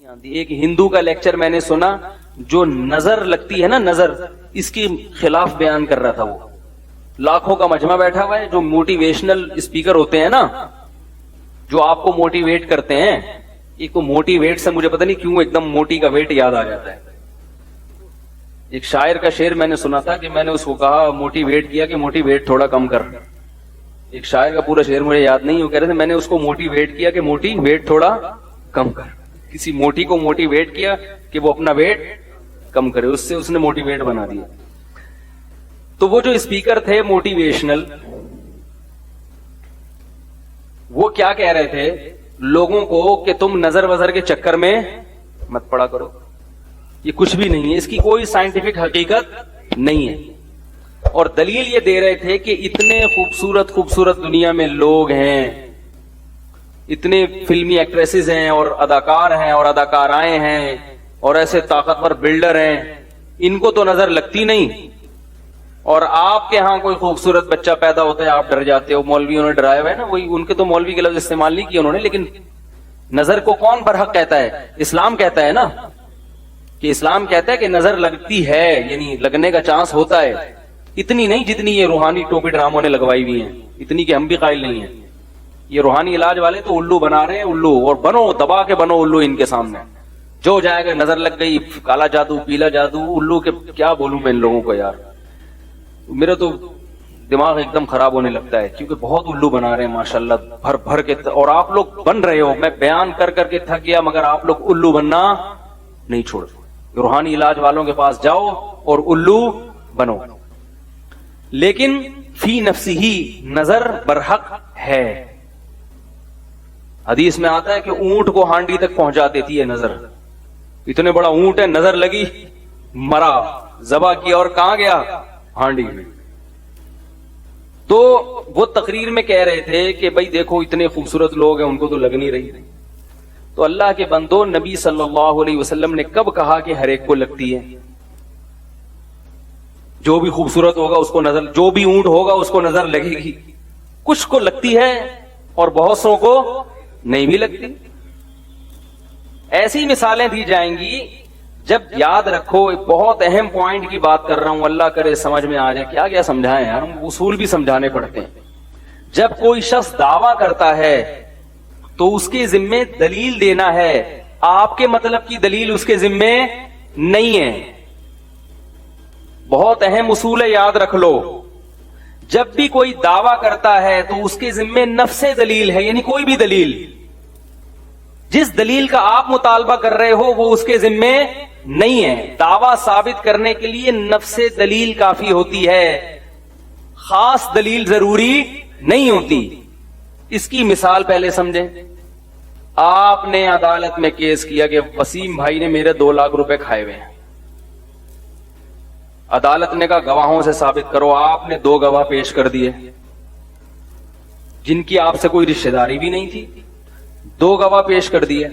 ایک ہندو کا لیکچر میں نے سنا جو نظر لگتی ہے نا، نظر، اس کے خلاف بیان کر رہا تھا. وہ لاکھوں کا مجمع بیٹھا ہوا ہے، جو موٹیویشنل اسپیکر ہوتے ہیں نا، جو آپ کو موٹیویٹ کرتے ہیں. ایک کو موٹیویٹ سے مجھے پتہ نہیں کیوں ایک دم موٹی کا ویٹ یاد آ جاتا ہے. ایک شاعر کا شعر میں نے سنا تھا کہ میں نے اس کو کہا موٹیویٹ کیا کہ موٹی ویٹ تھوڑا کم کر. ایک شاعر کا پورا شعر مجھے یاد نہیں، وہ کہہ رہے تھے میں نے اس کو موٹیویٹ کیا کہ موٹی ویٹ تھوڑا کم کر. کسی موٹی کو موٹیویٹ کیا کہ وہ اپنا ویٹ کم کرے، اس سے اس نے موٹیویٹ بنا دیا. تو وہ جو اسپیکر تھے موٹیویشنل، وہ کیا کہہ رہے تھے لوگوں کو کہ تم نظر وظر کے چکر میں مت پڑا کرو، یہ کچھ بھی نہیں ہے، اس کی کوئی سائنٹیفک حقیقت نہیں ہے. اور دلیل یہ دے رہے تھے کہ اتنے خوبصورت خوبصورت دنیا میں لوگ ہیں، اتنے فلمی ایکٹریسز ہیں اور اداکار ہیں اور اداکارائیں ہیں اور ایسے طاقتور بلڈر ہیں، ان کو تو نظر لگتی نہیں. اور آپ کے ہاں کوئی خوبصورت بچہ پیدا ہوتا ہے آپ ڈر جاتے ہو. مولویوں نے ڈرایا ہوا ہے نا، وہی ان کے تو مولوی کے لفظ استعمال نہیں کیا انہوں نے، لیکن نظر کو کون برحق کہتا ہے؟ اسلام کہتا ہے نا، کہ اسلام کہتا ہے کہ نظر لگتی ہے، یعنی لگنے کا چانس ہوتا ہے. اتنی نہیں جتنی یہ روحانی ٹوپی ڈراموں نے لگوائی ہوئی ہیں، اتنی کہ ہم بھی قائل نہیں ہیں. یہ روحانی علاج والے تو الو بنا رہے ہیں، الو، اور بنو، دبا کے بنو الو ان کے سامنے. جو جائے گا نظر لگ گئی، کالا جادو، پیلا جادو، الو کے کیا بولوں میں ان لوگوں کو یار. میرا تو دماغ ایک دم خراب ہونے لگتا ہے، کیونکہ بہت الو بنا رہے ہیں ماشاءاللہ بھر بھر کے، اور آپ لوگ بن رہے ہو. میں بیان کر کر کے تھک گیا، مگر آپ لوگ الو بننا نہیں چھوڑ. روحانی علاج والوں کے پاس جاؤ اور الو بنو. لیکن فی نفسی ہی نظر برحق ہے. حدیث میں آتا ہے کہ اونٹ کو ہانڈی تک پہنچا دیتی ہے نظر. اتنے بڑا اونٹ ہے، نظر لگی مرا، ذبح کیا اور کہاں گیا؟ ہانڈی میں. تو وہ تقریر میں کہہ رہے تھے کہ بھائی دیکھو اتنے خوبصورت لوگ ہیں، ان کو تو لگ نہیں رہی. تو اللہ کے بندو، نبی صلی اللہ علیہ وسلم نے کب کہا کہ ہر ایک کو لگتی ہے؟ جو بھی خوبصورت ہوگا اس کو نظر، جو بھی اونٹ ہوگا اس کو نظر لگے گی. کچھ کو لگتی ہے اور بہت سو کو نہیں بھی لگتی. ایسی مثالیں دی جائیں گی. جب یاد رکھو، ایک بہت اہم پوائنٹ کی بات کر رہا ہوں، اللہ کرے سمجھ میں آ جائے. کیا کیا سمجھائیں یار، اصول بھی سمجھانے پڑتے ہیں. جب کوئی شخص دعویٰ کرتا ہے تو اس کے ذمے دلیل دینا ہے. آپ کے مطلب کی دلیل اس کے ذمے نہیں ہے. بہت اہم اصول ہے، یاد رکھ لو. جب بھی کوئی دعویٰ کرتا ہے تو اس کے ذمے نفس دلیل ہے، یعنی کوئی بھی دلیل. جس دلیل کا آپ مطالبہ کر رہے ہو وہ اس کے ذمے نہیں ہے. دعویٰ ثابت کرنے کے لیے نفس دلیل کافی ہوتی ہے، خاص دلیل ضروری نہیں ہوتی. اس کی مثال پہلے سمجھیں. آپ نے عدالت میں کیس کیا کہ وسیم بھائی نے میرے 2 لاکھ روپے کھائے ہوئے ہیں. عدالت نے کہا گواہوں سے ثابت کرو. آپ نے 2 گواہ پیش کر دیے جن کی آپ سے کوئی رشتہ داری بھی نہیں تھی. 2 گواہ پیش کر دیے.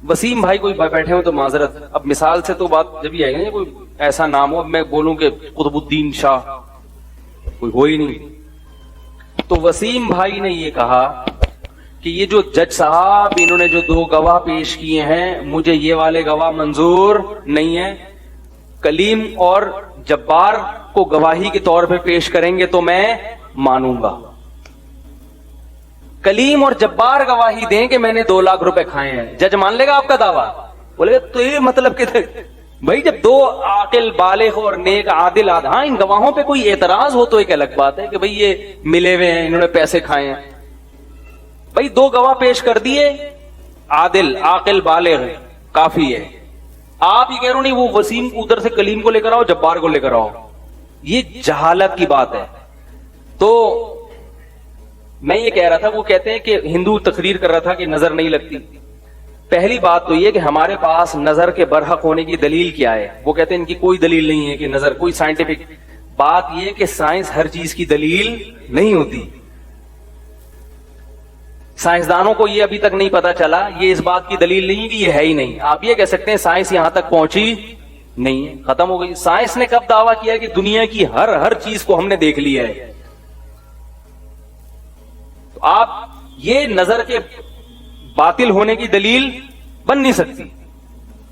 وسیم بھائی کوئی بیٹھے ہو تو معذرت، اب مثال سے تو بات جب ہی آئے گی، کوئی ایسا نام ہو میں بولوں کہ قطب الدین شاہ، کوئی ہو ہی نہیں. تو وسیم بھائی نے یہ کہا کہ یہ جو جج صاحب انہوں نے جو 2 گواہ پیش کیے ہیں، مجھے یہ والے گواہ منظور نہیں ہیں. کلیم اور جبار کو گواہی کے طور پہ پیش کریں گے تو میں مانوں گا. کلیم اور جبار گواہی دیں کہ میں نے 2 لاکھ روپے کھائے ہیں، جج مان لے گا آپ کا دعویٰ؟ بولے گا تو یہ مطلب کہ بھائی جب 2 عاقل بالغ اور نیک عادل ہاں ان گواہوں پہ کوئی اعتراض ہو تو ایک الگ بات ہے کہ بھئی یہ ملے ہوئے ہیں، انہوں نے پیسے کھائے ہیں. بھئی 2 گواہ پیش کر دیے، عادل عاقل بالغ، کافی ہے. آپ یہ کہہ رہے ہو نہیں وہ وسیم ادھر سے کلیم کو لے کر آؤ، جبار کو لے کر آؤ. یہ جہالت کی بات ہے. تو میں یہ کہہ رہا تھا، وہ کہتے ہیں کہ ہندو تقریر کر رہا تھا کہ نظر نہیں لگتی. پہلی بات تو یہ کہ ہمارے پاس نظر کے برحق ہونے کی دلیل کیا ہے. وہ کہتے ہیں ان کی کوئی دلیل نہیں ہے کہ نظر، کوئی سائنٹیفک بات. یہ کہ سائنس ہر چیز کی دلیل نہیں ہوتی. سائنسدانوں کو یہ ابھی تک نہیں پتا چلا، یہ اس بات کی دلیل نہیں کہ یہ ہے ہی نہیں. آپ یہ کہہ سکتے ہیں سائنس یہاں تک پہنچی نہیں ہے، ختم ہو گئی. سائنس نے کب دعویٰ کیا کہ دنیا کی ہر چیز کو ہم نے دیکھ لیا ہے؟ تو آپ یہ نظر کے باطل ہونے کی دلیل بن نہیں سکتی.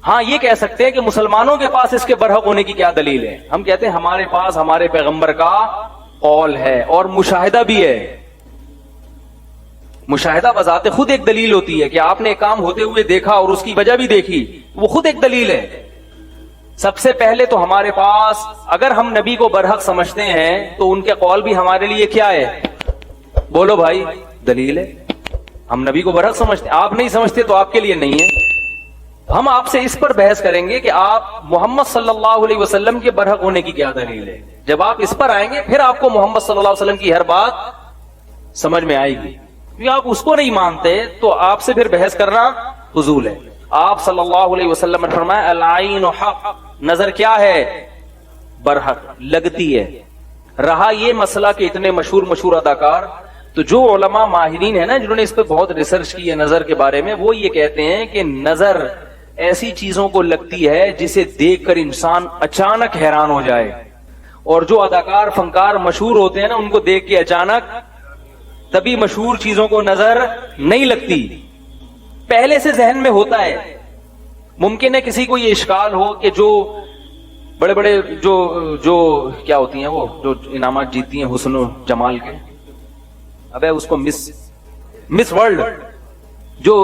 ہاں یہ کہہ سکتے ہیں کہ مسلمانوں کے پاس اس کے برحق ہونے کی کیا دلیل ہے. ہم کہتے ہیں ہمارے پاس ہمارے پیغمبر کا قول ہے اور مشاہدہ بھی ہے. مشاہدہ بذات خود ایک دلیل ہوتی ہے کہ آپ نے ایک کام ہوتے ہوئے دیکھا اور اس کی وجہ بھی دیکھی, وہ خود ایک دلیل ہے. سب سے پہلے تو ہمارے پاس اگر ہم نبی کو برحق سمجھتے ہیں تو ان کے قول بھی ہمارے لیے کیا ہے؟ بولو بھائی, دلیل ہے. ہم نبی کو برحق سمجھتے ہیں, آپ نہیں سمجھتے تو آپ کے لیے نہیں ہے. ہم آپ سے اس پر بحث کریں گے کہ آپ محمد صلی اللہ علیہ وسلم کے برحق ہونے کی کیا دلیل ہے. جب آپ اس پر آئیں گے پھر آپ کو محمد صلی اللہ علیہ وسلم کی ہر بات سمجھ میں آئے گی. کیونکہ آپ اس کو نہیں مانتے تو آپ سے پھر بحث کرنا فضول ہے. آپ صلی اللہ علیہ وسلم نے فرمایا العین حق, نظر کیا ہے؟ برحق, لگتی ہے. رہا یہ مسئلہ کہ اتنے مشہور اداکار, تو جو علماء ماہرین ہیں نا جنہوں نے اس پہ بہت ریسرچ کی ہے نظر کے بارے میں, وہ یہ کہتے ہیں کہ نظر ایسی چیزوں کو لگتی ہے جسے دیکھ کر انسان اچانک حیران ہو جائے, اور جو اداکار فنکار مشہور ہوتے ہیں نا ان کو دیکھ کے اچانک تبھی مشہور چیزوں کو نظر نہیں لگتی, پہلے سے ذہن میں ہوتا ہے. ممکن ہے کسی کو یہ اشکال ہو کہ جو بڑے بڑے جو کیا ہوتی ہیں وہ جو انعامات جیتی ہیں حسن و جمال کے, ابے اس کو مس ورلڈ جو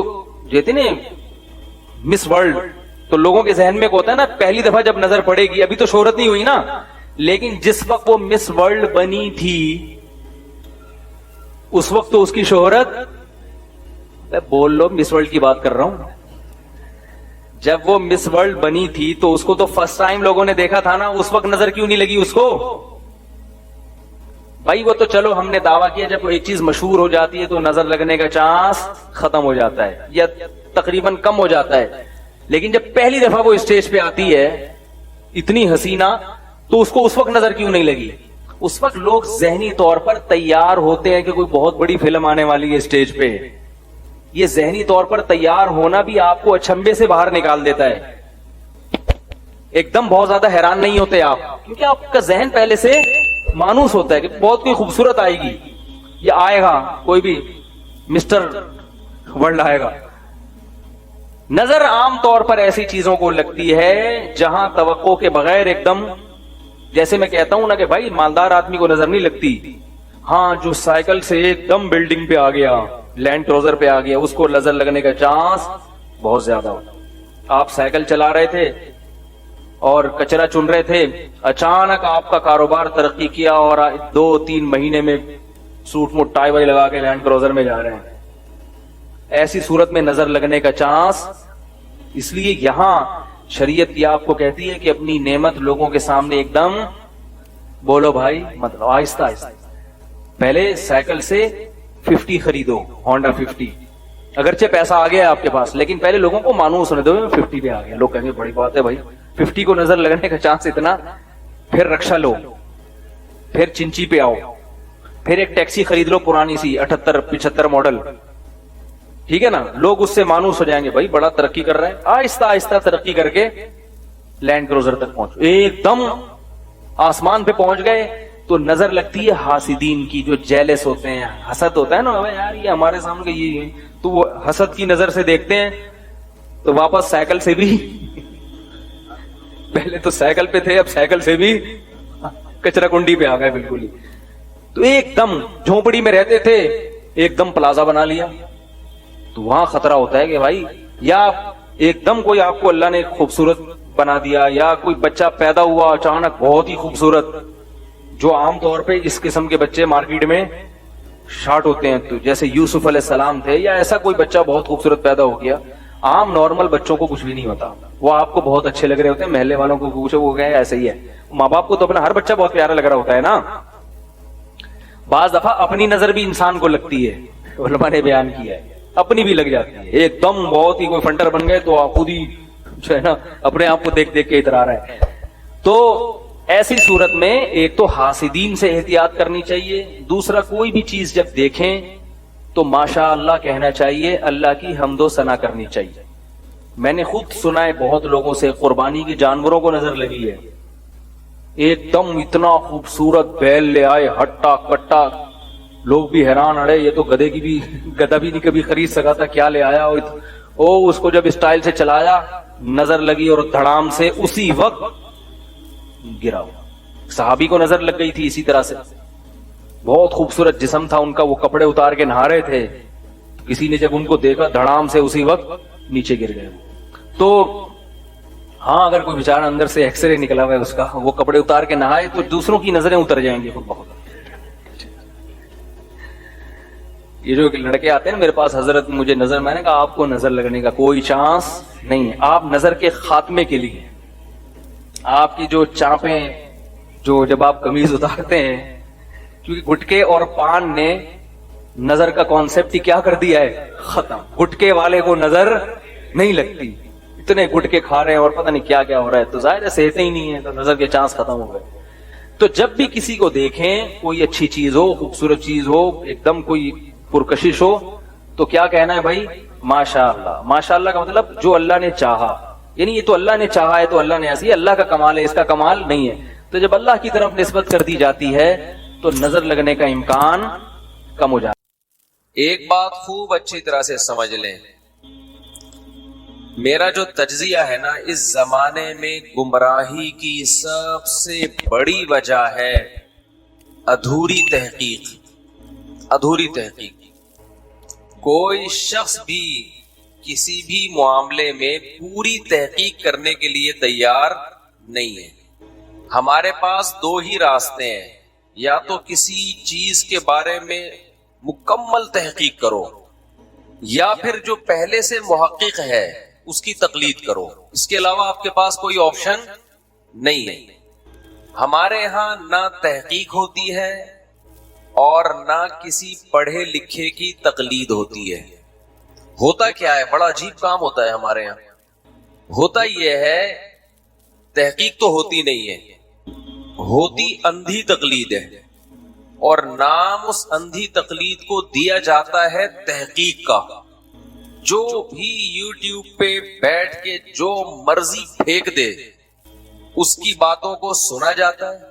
جیتے نا مس ورلڈ, تو لوگوں کے ذہن میں ہوتا ہے نا پہلی دفعہ جب نظر پڑے گی, ابھی تو شہرت نہیں ہوئی نا, لیکن جس وقت وہ مس ورلڈ بنی تھی اس وقت تو اس کی شہرت, بول لو مس ورلڈ کی بات کر رہا ہوں, جب وہ مس ورلڈ بنی تھی تو اس کو تو فرسٹ ٹائم لوگوں نے دیکھا تھا نا, اس وقت نظر کیوں نہیں لگی اس کو؟ بھائی وہ تو چلو ہم نے دعویٰ کیا جب ایک چیز مشہور ہو جاتی ہے تو نظر لگنے کا چانس ختم ہو جاتا ہے یا تقریباً کم ہو جاتا ہے, لیکن جب پہلی دفعہ وہ اسٹیج پہ آتی ہے اتنی حسینہ, تو اس کو اس وقت نظر کیوں نہیں لگی؟ اس وقت لوگ ذہنی طور پر تیار ہوتے ہیں کہ کوئی بہت بڑی فلم آنے والی ہے اسٹیج پہ. یہ ذہنی طور پر تیار ہونا بھی آپ کو اچھمبے سے باہر نکال دیتا ہے. ایک دم بہت زیادہ حیران نہیں ہوتے آپ, کیونکہ آپ کا ذہن پہلے سے مانوس ہوتا ہے کہ بہت کوئی خوبصورت آئے گی یا آئے گا, کوئی بھی مسٹر ورلڈ آئے گا. نظر عام طور پر ایسی چیزوں کو لگتی ہے جہاں توقع کے بغیر ایک دم, جیسے میں کہتا ہوں نا کہ بھائی مالدار آدمی کو نظر نہیں لگتی, ہاں جو سائیکل سے ایک دم بلڈنگ پہ آ گیا, لینڈ کروزر پہ آ گیا, اس کو نظر لگنے کا چانس بہت زیادہ ہوتا. آپ سائیکل چلا رہے تھے اور کچرا چن رہے تھے, اچانک آپ کا کاروبار ترقی کیا اور 2-3 مہینے میں سوٹ موٹ ٹائی وائی لگا کے لینڈ کروزر میں جا رہے ہیں. ایسی صورت میں نظر لگنے کا چانس, اس لیے یہاں شریعت یہ آپ کو کہتی ہے کہ اپنی نعمت لوگوں کے سامنے ایک دم, بولو بھائی مطلب آہستہ آہستہ, پہلے سائیکل سے 50 خریدو, ہونڈا 50, اگرچہ پیسہ آ گیا آپ کے پاس, لیکن پہلے لوگوں کو مانوس ہونے دو 50 پہ آ گیا. لوگ کہیں گے بڑی بات ہے بھائی 50 کو نظر لگنے کا چانس اتنا, پھر رکشا لو, پھر چنچی پہ آؤ, پھر ایک ٹیکسی خرید لو پرانی سی 78-75 ماڈل, ٹھیک ہے نا, لوگ اس سے مانوس ہو جائیں گے بھائی بڑا ترقی کر رہا ہے. آہستہ آہستہ ترقی کر کے لینڈ کروزر تک پہنچو, ایک دم آسمان پہ پہنچ گئے تو نظر لگتی ہے حاسدین کی, جو جیلس ہوتے ہیں, حسد ہوتا ہے نا یار یہ ہمارے سامنے یہ, تو وہ حسد کی نظر سے دیکھتے ہیں تو واپس سائیکل سے بھی پہلے تو سائیکل پہ تھے اب سائیکل سے بھی کچرا کنڈی پہ آ گئے بالکل ہی. تو ایک دم جھونپڑی میں رہتے تھے ایک دم پلازا بنا لیا, تو وہاں خطرہ ہوتا ہے کہ بھائی یا ایک دم کوئی آپ کو اللہ نے خوبصورت بنا دیا, یا کوئی بچہ پیدا ہوا اچانک بہت ہی خوبصورت, جو عام طور پہ اس قسم کے بچے مارکیٹ میں شارٹ ہوتے ہیں, تو جیسے یوسف علیہ السلام تھے, یا ایسا کوئی بچہ بہت خوبصورت پیدا ہو گیا. عام نارمل بچوں کو کچھ بھی نہیں ہوتا, وہ آپ کو بہت اچھے لگ رہے ہوتے ہیں, محلے والوں کو پوچھو وہ گئے ایسے ہی ہے. ماں باپ کو تو اپنا ہر بچہ بہت پیارا لگ رہا ہوتا ہے نا. بعض دفعہ اپنی نظر بھی انسان کو لگتی ہے, علماء نے بیان کیا ہے, اپنی بھی لگ جاتی ہے. ایک دم بہت ہی کوئی فنٹر بن گئے تو آپ خود ہی جو ہے نا اپنے آپ کو دیکھ دیکھ کے اترا رہا ہے. تو ایسی صورت میں ایک تو حاسدین سے احتیاط کرنی چاہیے, دوسرا کوئی بھی چیز جب دیکھیں تو ماشاء اللہ کہنا چاہیے, اللہ کی حمد و ثنا کرنی چاہیے. میں نے خود سنا ہے بہت لوگوں سے, قربانی کے جانوروں کو نظر لگی ہے, ایک دم اتنا خوبصورت بیل لے آئے ہٹا کٹا, لوگ بھی حیران, اڑے یہ تو گدے کی بھی گدا بھی نہیں کبھی خرید سکا تھا, کیا لے آیا, او اس کو جب اسٹائل سے چلایا, نظر لگی اور دھڑام سے اسی وقت گرا. صحابی کو نظر لگ گئی تھی اسی طرح سے, بہت خوبصورت جسم تھا ان کا, وہ کپڑے اتار کے نہا رہے تھے, کسی نے جب ان کو دیکھا دھڑام سے اسی وقت نیچے گر گئے. تو ہاں اگر کوئی بیچارہ اندر سے ایکس رے نکلا ہوا ہے اس کا, وہ کپڑے اتار کے نہائے تو دوسروں کی نظریں اتر جائیں گی خود بخود. یہ جو لڑکے آتے ہیں نا میرے پاس, حضرت مجھے نظر, میں نے کہا آپ کو نظر لگنے کا کوئی چانس نہیں ہے. آپ نظر کے خاتمے کے لیے آپ کی جو چانپیں, جو جب آپ قمیض اتارتے ہیں, کیونکہ گٹکے اور پان نے نظر کا کانسیپٹ ہی کیا کر دیا ہے, ختم. گٹکے والے کو نظر نہیں لگتی, اتنے گٹکے کھا رہے ہیں اور پتہ نہیں کیا کیا ہو رہا ہے, تو ظاہر ہے صحت ہی نہیں ہے, تو نظر کے چانس ختم ہو گئے. تو جب بھی کسی کو دیکھیں, کوئی اچھی چیز ہو, خوبصورت چیز ہو, ایک دم کوئی پرکشش ہو, تو کیا کہنا ہے بھائی, ماشاء اللہ. ماشاء اللہ کا مطلب جو اللہ نے چاہا, یعنی یہ تو اللہ نے چاہا ہے تو اللہ نے ایسی, اللہ کا کمال ہے, اس کا کمال نہیں ہے. تو جب اللہ کی طرف نسبت کر دی جاتی ہے تو نظر لگنے کا امکان کم ہو جاتا ہے. ایک بات خوب اچھی طرح سے سمجھ لیں, میرا جو تجزیہ ہے نا, اس زمانے میں گمراہی کی سب سے بڑی وجہ ہے ادھوری تحقیق. ادھوری تحقیق. کوئی شخص بھی کسی بھی معاملے میں پوری تحقیق کرنے کے لیے تیار نہیں ہے. ہمارے پاس دو ہی راستے ہیں, یا تو کسی چیز کے بارے میں مکمل تحقیق کرو, یا پھر جو پہلے سے محقق ہے اس کی تقلید کرو. اس کے علاوہ آپ کے پاس کوئی آپشن نہیں ہے. ہمارے ہاں نہ تحقیق ہوتی ہے اور نہ کسی پڑھے لکھے کی تقلید ہوتی ہے. ہوتا کیا ہے, بڑا عجیب کام ہوتا ہے ہمارے یہاں. ہوتا یہ ہے, تحقیق تو ہوتی نہیں ہے, ہوتی اندھی تقلید ہے, اور نام اس اندھی تقلید کو دیا جاتا ہے تحقیق کا. جو بھی یوٹیوب پہ بیٹھ کے جو مرضی پھینک دے اس کی باتوں کو سنا جاتا ہے,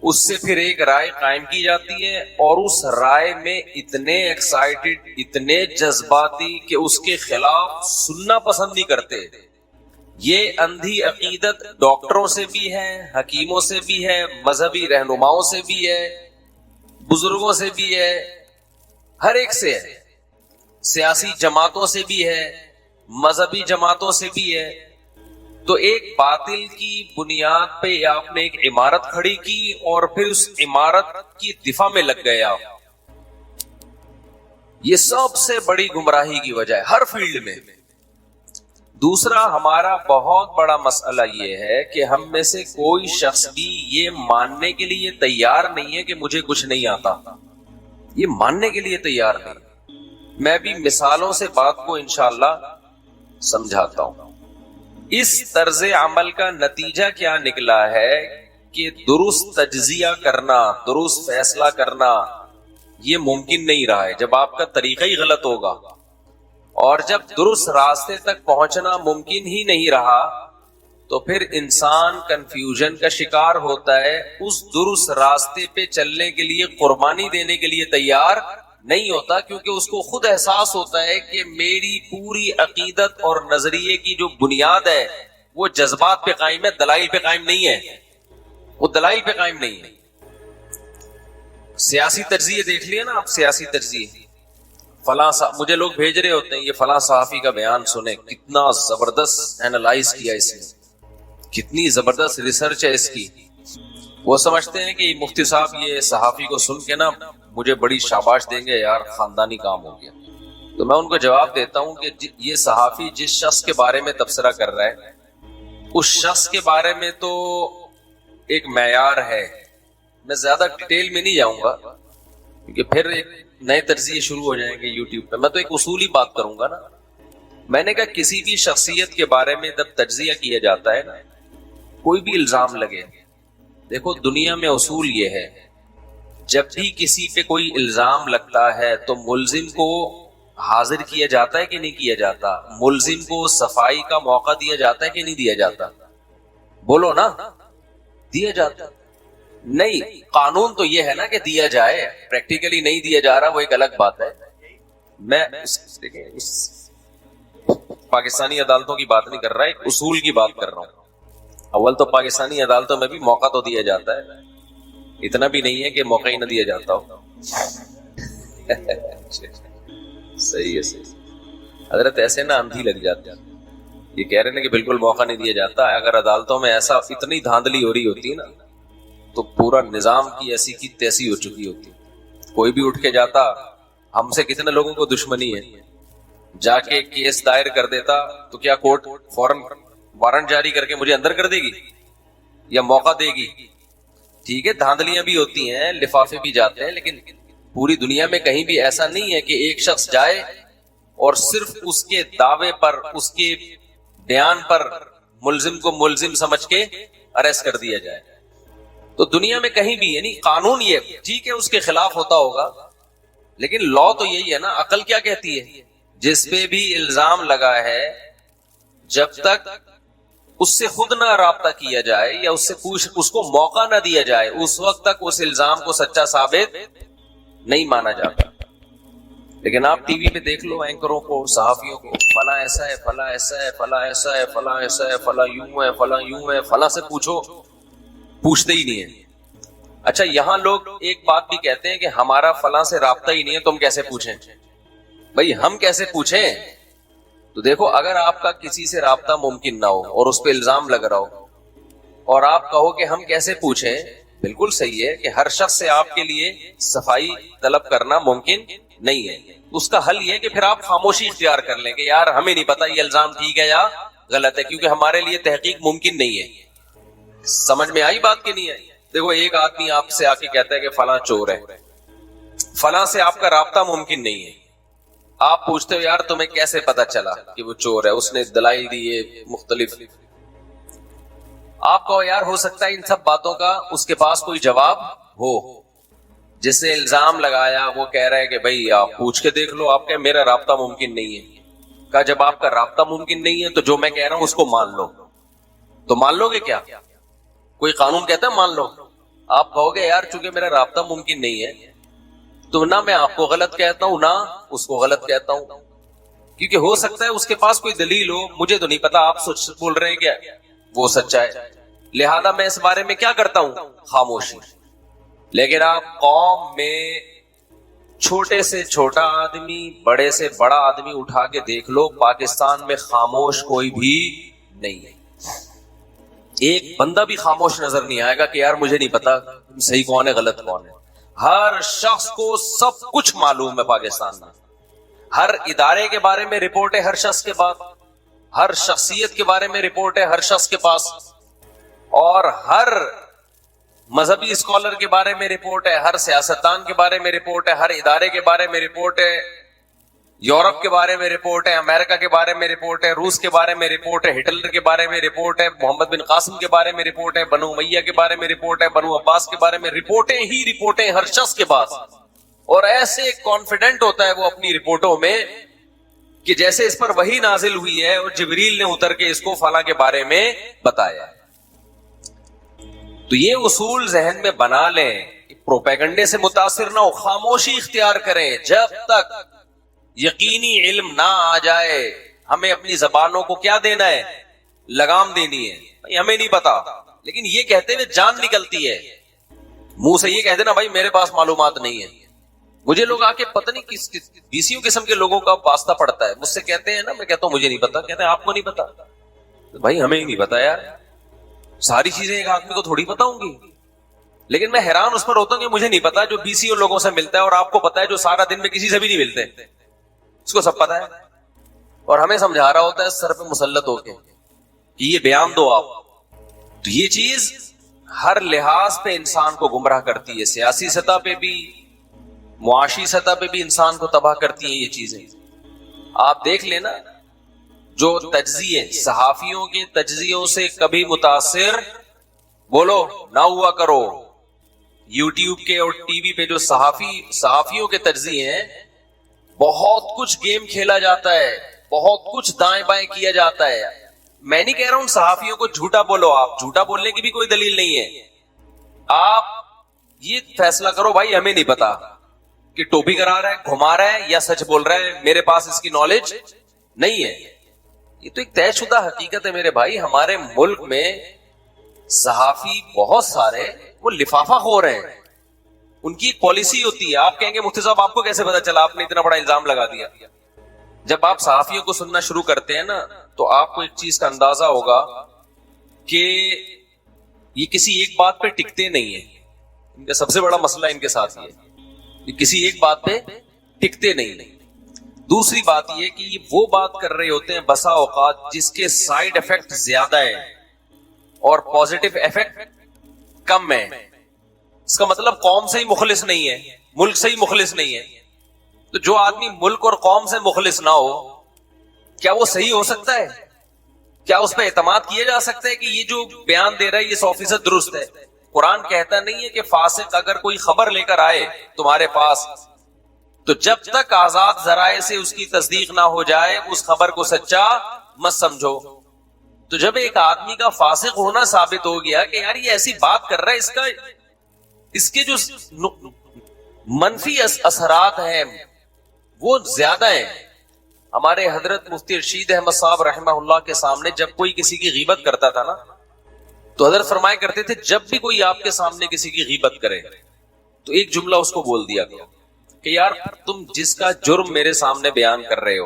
اس سے پھر ایک رائے قائم کی جاتی ہے, اور اس رائے میں اتنے ایکسائٹڈ, اتنے جذباتی کہ اس کے خلاف سننا پسند نہیں کرتے. یہ اندھی عقیدت ڈاکٹروں سے بھی ہے, حکیموں سے بھی ہے, مذہبی رہنماؤں سے بھی ہے, بزرگوں سے بھی ہے, ہر ایک سے ہے. سیاسی جماعتوں سے بھی ہے, مذہبی جماعتوں سے بھی ہے. تو ایک باطل کی بنیاد پہ آپ نے ایک عمارت کھڑی کی اور پھر اس عمارت کی دفاع میں لگ گئے آپ. یہ سب سے بڑی گمراہی کی وجہ ہے ہر فیلڈ میں. دوسرا, ہمارا بہت بڑا مسئلہ یہ ہے کہ ہم میں سے کوئی شخص بھی یہ ماننے کے لیے تیار نہیں ہے کہ مجھے کچھ نہیں آتا. یہ ماننے کے لیے تیار نہیں. میں بھی مثالوں سے بات کو انشاءاللہ سمجھاتا ہوں. اس طرز عمل کا نتیجہ کیا نکلا ہے کہ درست تجزیہ کرنا, درست فیصلہ کرنا یہ ممکن نہیں رہا ہے جب آپ کا طریقہ ہی غلط ہوگا. اور جب درست راستے تک پہنچنا ممکن ہی نہیں رہا تو پھر انسان کنفیوژن کا شکار ہوتا ہے. اس درست راستے پہ چلنے کے لیے قربانی دینے کے لیے تیار نہیں ہوتا, کیونکہ اس کو خود احساس ہوتا ہے کہ میری پوری عقیدت اور نظریے کی جو بنیاد ہے وہ جذبات پہ قائم ہے, دلائل پہ قائم نہیں ہے. وہ دلائل پہ قائم نہیں ہے. سیاسی تجزیے دیکھ لیے نا آپ, سیاسی تجزیے, فلاں مجھے لوگ بھیج رہے ہوتے ہیں یہ فلاں صحافی کا بیان سنیں, کتنا زبردست اینالائز کیا اس نے, کتنی زبردست ریسرچ ہے اس کی. وہ سمجھتے ہیں کہ مفتی صاحب یہ صحافی کو سن کے نا مجھے بڑی شاباش دیں گے, یار خاندانی کام ہو گیا. تو میں ان کو جواب دیتا ہوں کہ یہ صحافی جس شخص کے بارے میں تبصرہ کر رہا ہے اس شخص کے بارے میں تو ایک معیار ہے. میں زیادہ ڈیٹیل میں نہیں جاؤں گا کیونکہ پھر ایک نئے تجزیے شروع ہو جائیں گے یوٹیوب پہ. میں تو ایک اصولی بات کروں گا نا. میں نے کہا کسی بھی شخصیت کے بارے میں جب تجزیہ کیا جاتا ہے نا, کوئی بھی الزام لگے, دیکھو دنیا میں اصول یہ ہے, جب بھی کسی پہ کوئی الزام لگتا ہے تو ملزم کو حاضر کیا جاتا ہے کہ نہیں کیا جاتا, ملزم کو صفائی کا موقع دیا جاتا ہے کہ نہیں دیا جاتا, بولو نا, دیا جاتا. نہیں, قانون تو یہ ہے نا کہ دیا جائے, پریکٹیکلی نہیں دیا جا رہا وہ ایک الگ بات ہے. میں پاکستانی عدالتوں کی بات نہیں کر رہا, ایک اصول کی بات کر رہا ہوں. اول تو پاکستانی عدالتوں میں بھی موقع تو دیا جاتا ہے, اتنا بھی نہیں ہے کہ موقع ہی نہ دیا جاتا ہو. صحیح ہے, صحیح. حضرت ایسے نا اندھی لگ جاتی ہے. یہ کہہ رہے ہیں کہ بالکل موقع نہیں دیا جاتا. اگر عدالتوں میں ایسا اتنی دھاندلی ہو رہی ہوتی نا تو پورا نظام کی ایسی کی تیسی ہو چکی ہوتی. کوئی بھی اٹھ کے جاتا, ہم سے کتنے لوگوں کو دشمنی ہے, جا کے کیس دائر کر دیتا تو کیا کورٹ فوراً وارنٹ جاری کر کے مجھے اندر کر دے گی یا موقع دے گی؟ ٹھیک ہے, دھاندلیاں بھی ہوتی ہیں, لفافے بھی جاتے ہیں, لیکن پوری دنیا میں کہیں بھی ایسا نہیں ہے کہ ایک شخص جائے اور صرف اس کے دعوے پر, اس کے بیان پر ملزم کو ملزم سمجھ کے اریسٹ کر دیا جائے. تو دنیا میں کہیں بھی, یعنی قانون یہ ٹھیک ہے اس کے خلاف ہوتا ہوگا, لیکن لا تو یہی ہے نا. عقل کیا کہتی ہے؟ جس پہ بھی الزام لگا ہے جب تک اس سے خود نہ رابطہ کیا جائے یا اس سے اس کو موقع نہ دیا جائے, اس وقت تک اس الزام کو سچا ثابت نہیں مانا جاتا. لیکن آپ ٹی وی پہ دیکھ لو اینکروں کو, صحافیوں کو, فلاں ایسا ہے, فلاں ایسا ہے, فلاں ایسا ہے, فلاں ایسا ہے, فلاں یوں ہے, فلاں یوں ہے, فلاں سے پوچھو, پوچھتے ہی نہیں ہے. اچھا یہاں لوگ ایک بات بھی کہتے ہیں کہ ہمارا فلاں سے رابطہ ہی نہیں ہے, تم کیسے پوچھیں؟ بھائی ہم کیسے پوچھیں؟ تو دیکھو, اگر آپ کا کسی سے رابطہ ممکن نہ ہو اور اس پہ الزام لگ رہا ہو اور آپ کہو کہ ہم کیسے پوچھیں, بالکل صحیح ہے کہ ہر شخص سے آپ کے لیے صفائی طلب کرنا ممکن نہیں ہے. اس کا حل یہ ہے کہ پھر آپ خاموشی اختیار کر لیں کہ یار ہمیں نہیں پتا یہ الزام ٹھیک ہے یا غلط ہے, کیونکہ ہمارے لیے تحقیق ممکن نہیں ہے. سمجھ میں آئی بات کی نہیں ہے؟ دیکھو ایک آدمی آپ سے آ کے کہتا ہے کہ فلاں چور ہے, فلاں سے آپ کا رابطہ ممکن نہیں ہے, آپ پوچھتے ہو یار تمہیں کیسے پتا چلا کہ وہ چور ہے, اس نے دلائل دیے مختلف. آپ کو یار ہو سکتا ہے ان سب باتوں کا اس کے پاس کوئی جواب ہو. جس نے الزام لگایا وہ کہہ رہا ہے کہ بھائی آپ پوچھ کے دیکھ لو, آپ کہ میرا رابطہ ممکن نہیں ہے. کہا جب آپ کا رابطہ ممکن نہیں ہے تو جو میں کہہ رہا ہوں اس کو مان لو. تو مان لو گے کیا؟ کوئی قانون کہتا ہے مان لو؟ آپ کہو گے یار چونکہ میرا رابطہ ممکن نہیں ہے تو نہ میں آپ کو غلط کہتا ہوں نہ اس کو غلط کہتا ہوں, کیونکہ ہو سکتا ہے اس کے پاس کوئی دلیل ہو, مجھے تو نہیں پتا آپ سچ بول رہے ہیں کیا, وہ سچا ہے, لہذا میں اس بارے میں کیا کرتا ہوں, خاموشی. لیکن آپ قوم میں چھوٹے سے چھوٹا آدمی, بڑے سے بڑا آدمی اٹھا کے دیکھ لو, پاکستان میں خاموش کوئی بھی نہیں ہے. ایک بندہ بھی خاموش نظر نہیں آئے گا کہ یار مجھے نہیں پتا صحیح کون ہے غلط کون ہے. ہر شخص کو سب کچھ معلوم ہے پاکستان میں. ہر ادارے کے بارے میں رپورٹ ہے ہر شخص کے پاس, ہر شخصیت کے بارے میں رپورٹ ہے ہر شخص کے پاس, اور ہر مذہبی اسکالر کے بارے میں رپورٹ ہے, ہر سیاستدان کے بارے میں رپورٹ ہے, ہر ادارے کے بارے میں رپورٹ ہے, یورپ کے بارے میں رپورٹ ہے, امریکہ کے بارے میں رپورٹ ہے, روس کے بارے میں رپورٹ ہے, ہٹلر کے بارے میں رپورٹ ہے, محمد بن قاسم کے بارے میں رپورٹ ہے, بنو امیہ کے بارے میں رپورٹ ہے, بنو عباس کے بارے میں رپورٹیں ہی رپورٹیں ہر شخص کے پاس. اور ایسے کانفیڈنٹ ہوتا ہے وہ اپنی رپورٹوں میں کہ جیسے اس پر وحی نازل ہوئی ہے اور جبریل نے اتر کے اس کو فلاں کے بارے میں بتایا. تو یہ اصول ذہن میں بنا لیں, پروپیگنڈے سے متاثر نہ ہو, خاموشی اختیار کریں جب تک یقینی علم نہ آ جائے. ہمیں اپنی زبانوں کو کیا دینا ہے, لگام دینی ہے. بھائی ہمیں نہیں پتا, لیکن یہ کہتے ہوئے جان نکلتی ہے. منہ سے یہ کہہ دینا بھائی میرے پاس معلومات نہیں ہے. مجھے لوگ آ کے پتہ نہیں کس بیسیوں قسم کے لوگوں کا واسطہ پڑتا ہے, مجھ سے کہتے ہیں نا, میں کہتا ہوں مجھے نہیں پتا, کہتے ہیں آپ کو نہیں پتا. بھائی ہمیں ہی نہیں پتا یار, ساری چیزیں ایک آدمی کو تھوڑی پتا ہوں گی. لیکن میں حیران اس پر ہوتا ہوں کہ مجھے نہیں پتا جو بیسیوں لوگوں سے ملتا ہے, اور آپ کو پتا ہے جو سارا دن میں کسی سے بھی نہیں ملتے, اس کو سب پتا ہے, اور ہمیں سمجھا رہا ہوتا ہے سر پہ مسلط ہو کے کہ یہ بیان دو آپ. تو یہ چیز ہر لحاظ پہ انسان کو گمراہ کرتی ہے, سیاسی سطح پہ بھی, معاشی سطح پہ بھی انسان کو تباہ کرتی ہیں یہ چیزیں. آپ دیکھ لینا جو تجزیے, صحافیوں کے تجزیوں سے کبھی متاثر بولو نہ ہوا کرو. یوٹیوب کے اور ٹی وی پہ جو صحافیوں کے تجزیے ہیں, بہت کچھ گیم کھیلا جاتا ہے, بہت کچھ دائیں بائیں کیا جاتا ہے. میں نہیں کہہ رہا ہوں صحافیوں کو جھوٹا بولو, آپ جھوٹا بولنے کی بھی کوئی دلیل نہیں ہے. آپ یہ فیصلہ کرو بھائی ہمیں نہیں پتا کہ ٹوپی کرا رہا ہے, گھما رہا ہے یا سچ بول رہا ہے, میرے پاس اس کی نالج نہیں ہے. یہ تو ایک طے شدہ حقیقت ہے میرے بھائی. ہمارے ملک میں صحافی بہت سارے وہ لفافہ خور ہیں. ان کی ایک پالیسی ہوتی ہے. آپ کہیں گے مفتی صاحب آپ کو کیسے پتا چلا, آپ نے اتنا بڑا الزام لگا دیا. جب آپ صحافیوں کو سننا شروع کرتے ہیں نا تو آپ کو ایک چیز کا اندازہ ہوگا کہ یہ کسی ایک بات پہ ٹکتے نہیں ہیں. ان کا سب سے بڑا مسئلہ ان کے ساتھ یہ ہے کہ کسی ایک بات پہ ٹکتے نہیں. دوسری بات یہ کہ یہ وہ بات کر رہے ہوتے ہیں بسا اوقات جس کے سائیڈ ایفیکٹ زیادہ ہے اور پازیٹیو ایفیکٹ کم ہے. اس کا مطلب قوم سے ہی مخلص نہیں ہے, ملک سے ہی مخلص نہیں ہے. تو جو آدمی ملک اور قوم سے مخلص نہ ہو, کیا وہ صحیح ہو سکتا ہے؟ کیا اس پہ اعتماد کیا جا سکتا ہے کہ یہ جو بیان دے رہا ہے یہ 100% درست ہے؟ قرآن کہتا نہیں ہے کہ فاسق اگر کوئی خبر لے کر آئے تمہارے پاس تو جب تک آزاد ذرائع سے اس کی تصدیق نہ ہو جائے اس خبر کو سچا مت سمجھو. تو جب ایک آدمی کا فاسق ہونا ثابت ہو گیا کہ یار یہ ایسی بات کر رہا ہے, اس کے جو منفی اثرات ہیں وہ زیادہ ہیں. ہمارے حضرت مفتی رشید احمد صاحب رحمہ اللہ کے سامنے جب کوئی کسی کی غیبت کرتا تھا نا تو حضرت فرمایا کرتے تھے جب بھی کوئی آپ کے سامنے کسی کی غیبت کرے تو ایک جملہ اس کو بول دیا گیا کہ یار تم جس کا جرم میرے سامنے بیان کر رہے ہو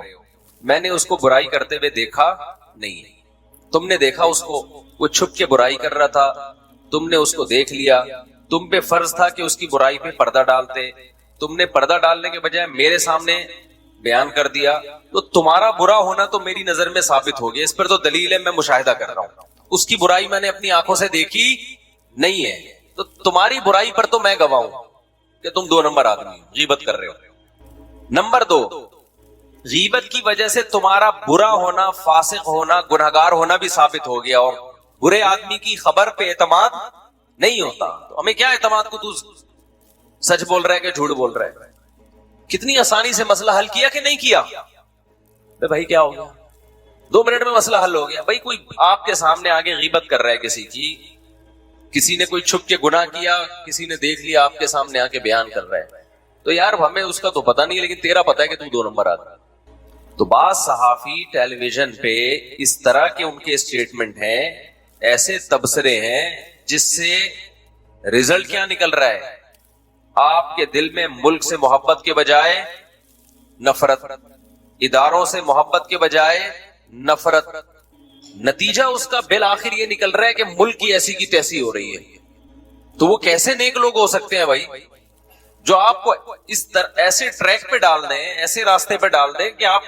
میں نے اس کو برائی کرتے ہوئے دیکھا نہیں. تم نے دیکھا اس کو, وہ چھپ کے برائی کر رہا تھا, تم نے اس کو دیکھ لیا. تم پہ فرض تھا کہ اس کی برائی پہ پردہ ڈالتے, تم نے پردہ ڈالنے کے بجائے میرے سامنے بیان کر دیا. تو تمہارا برا ہونا تو میری نظر میں ثابت ہو گیا. اس پر تو دلیل ہے, میں مشاہدہ کر رہا ہوں. اس کی برائی میں نے اپنی آنکھوں سے دیکھی نہیں ہے. تو تمہاری برائی پر تو میں گواہ ہوں کہ تم 2 نمبر آدمی غیبت کر رہے ہو. نمبر 2, غیبت کی وجہ سے تمہارا برا ہونا, فاسق ہونا, گنہگار ہونا بھی ثابت ہو گیا. اور برے آدمی کی خبر پہ اعتماد نہیں ہوتا. تو ہمیں کیا اعتماد کو تو سچ بول رہا ہے کہ جھوٹ بول رہا ہے. کتنی آسانی سے مسئلہ حل کیا کہ نہیں کیا. بھائی کیا ہو گیا, 2 منٹ میں مسئلہ حل ہو گیا. بھائی کوئی آپ کے سامنے آگے غیبت کر رہا ہے کسی کی, کسی نے کوئی چھپ کے گناہ کیا, کسی نے دیکھ لیا آپ کے سامنے آ کے بیان کر رہا ہے, تو یار ہمیں اس کا تو پتہ نہیں لیکن تیرا پتہ ہے کہ تو 2 نمبر آدمی. تو بعض صحافی ٹیلی ویژن پہ اس طرح کے ان کے اسٹیٹمنٹ ہیں, ایسے تبصرے ہیں جس سے رزلٹ کیا نکل رہا ہے, آپ کے دل میں ملک سے محبت کے بجائے نفرت, اداروں سے محبت کے بجائے نفرت. نتیجہ اس کا بالآخر یہ نکل رہا ہے کہ ملک کی ایسی کی تیسی ہو رہی ہے. تو وہ کیسے نیک لوگ ہو سکتے ہیں بھائی جو آپ کو اس ایسے ٹریک پہ ڈال دیں, ایسے راستے پہ ڈال دیں کہ آپ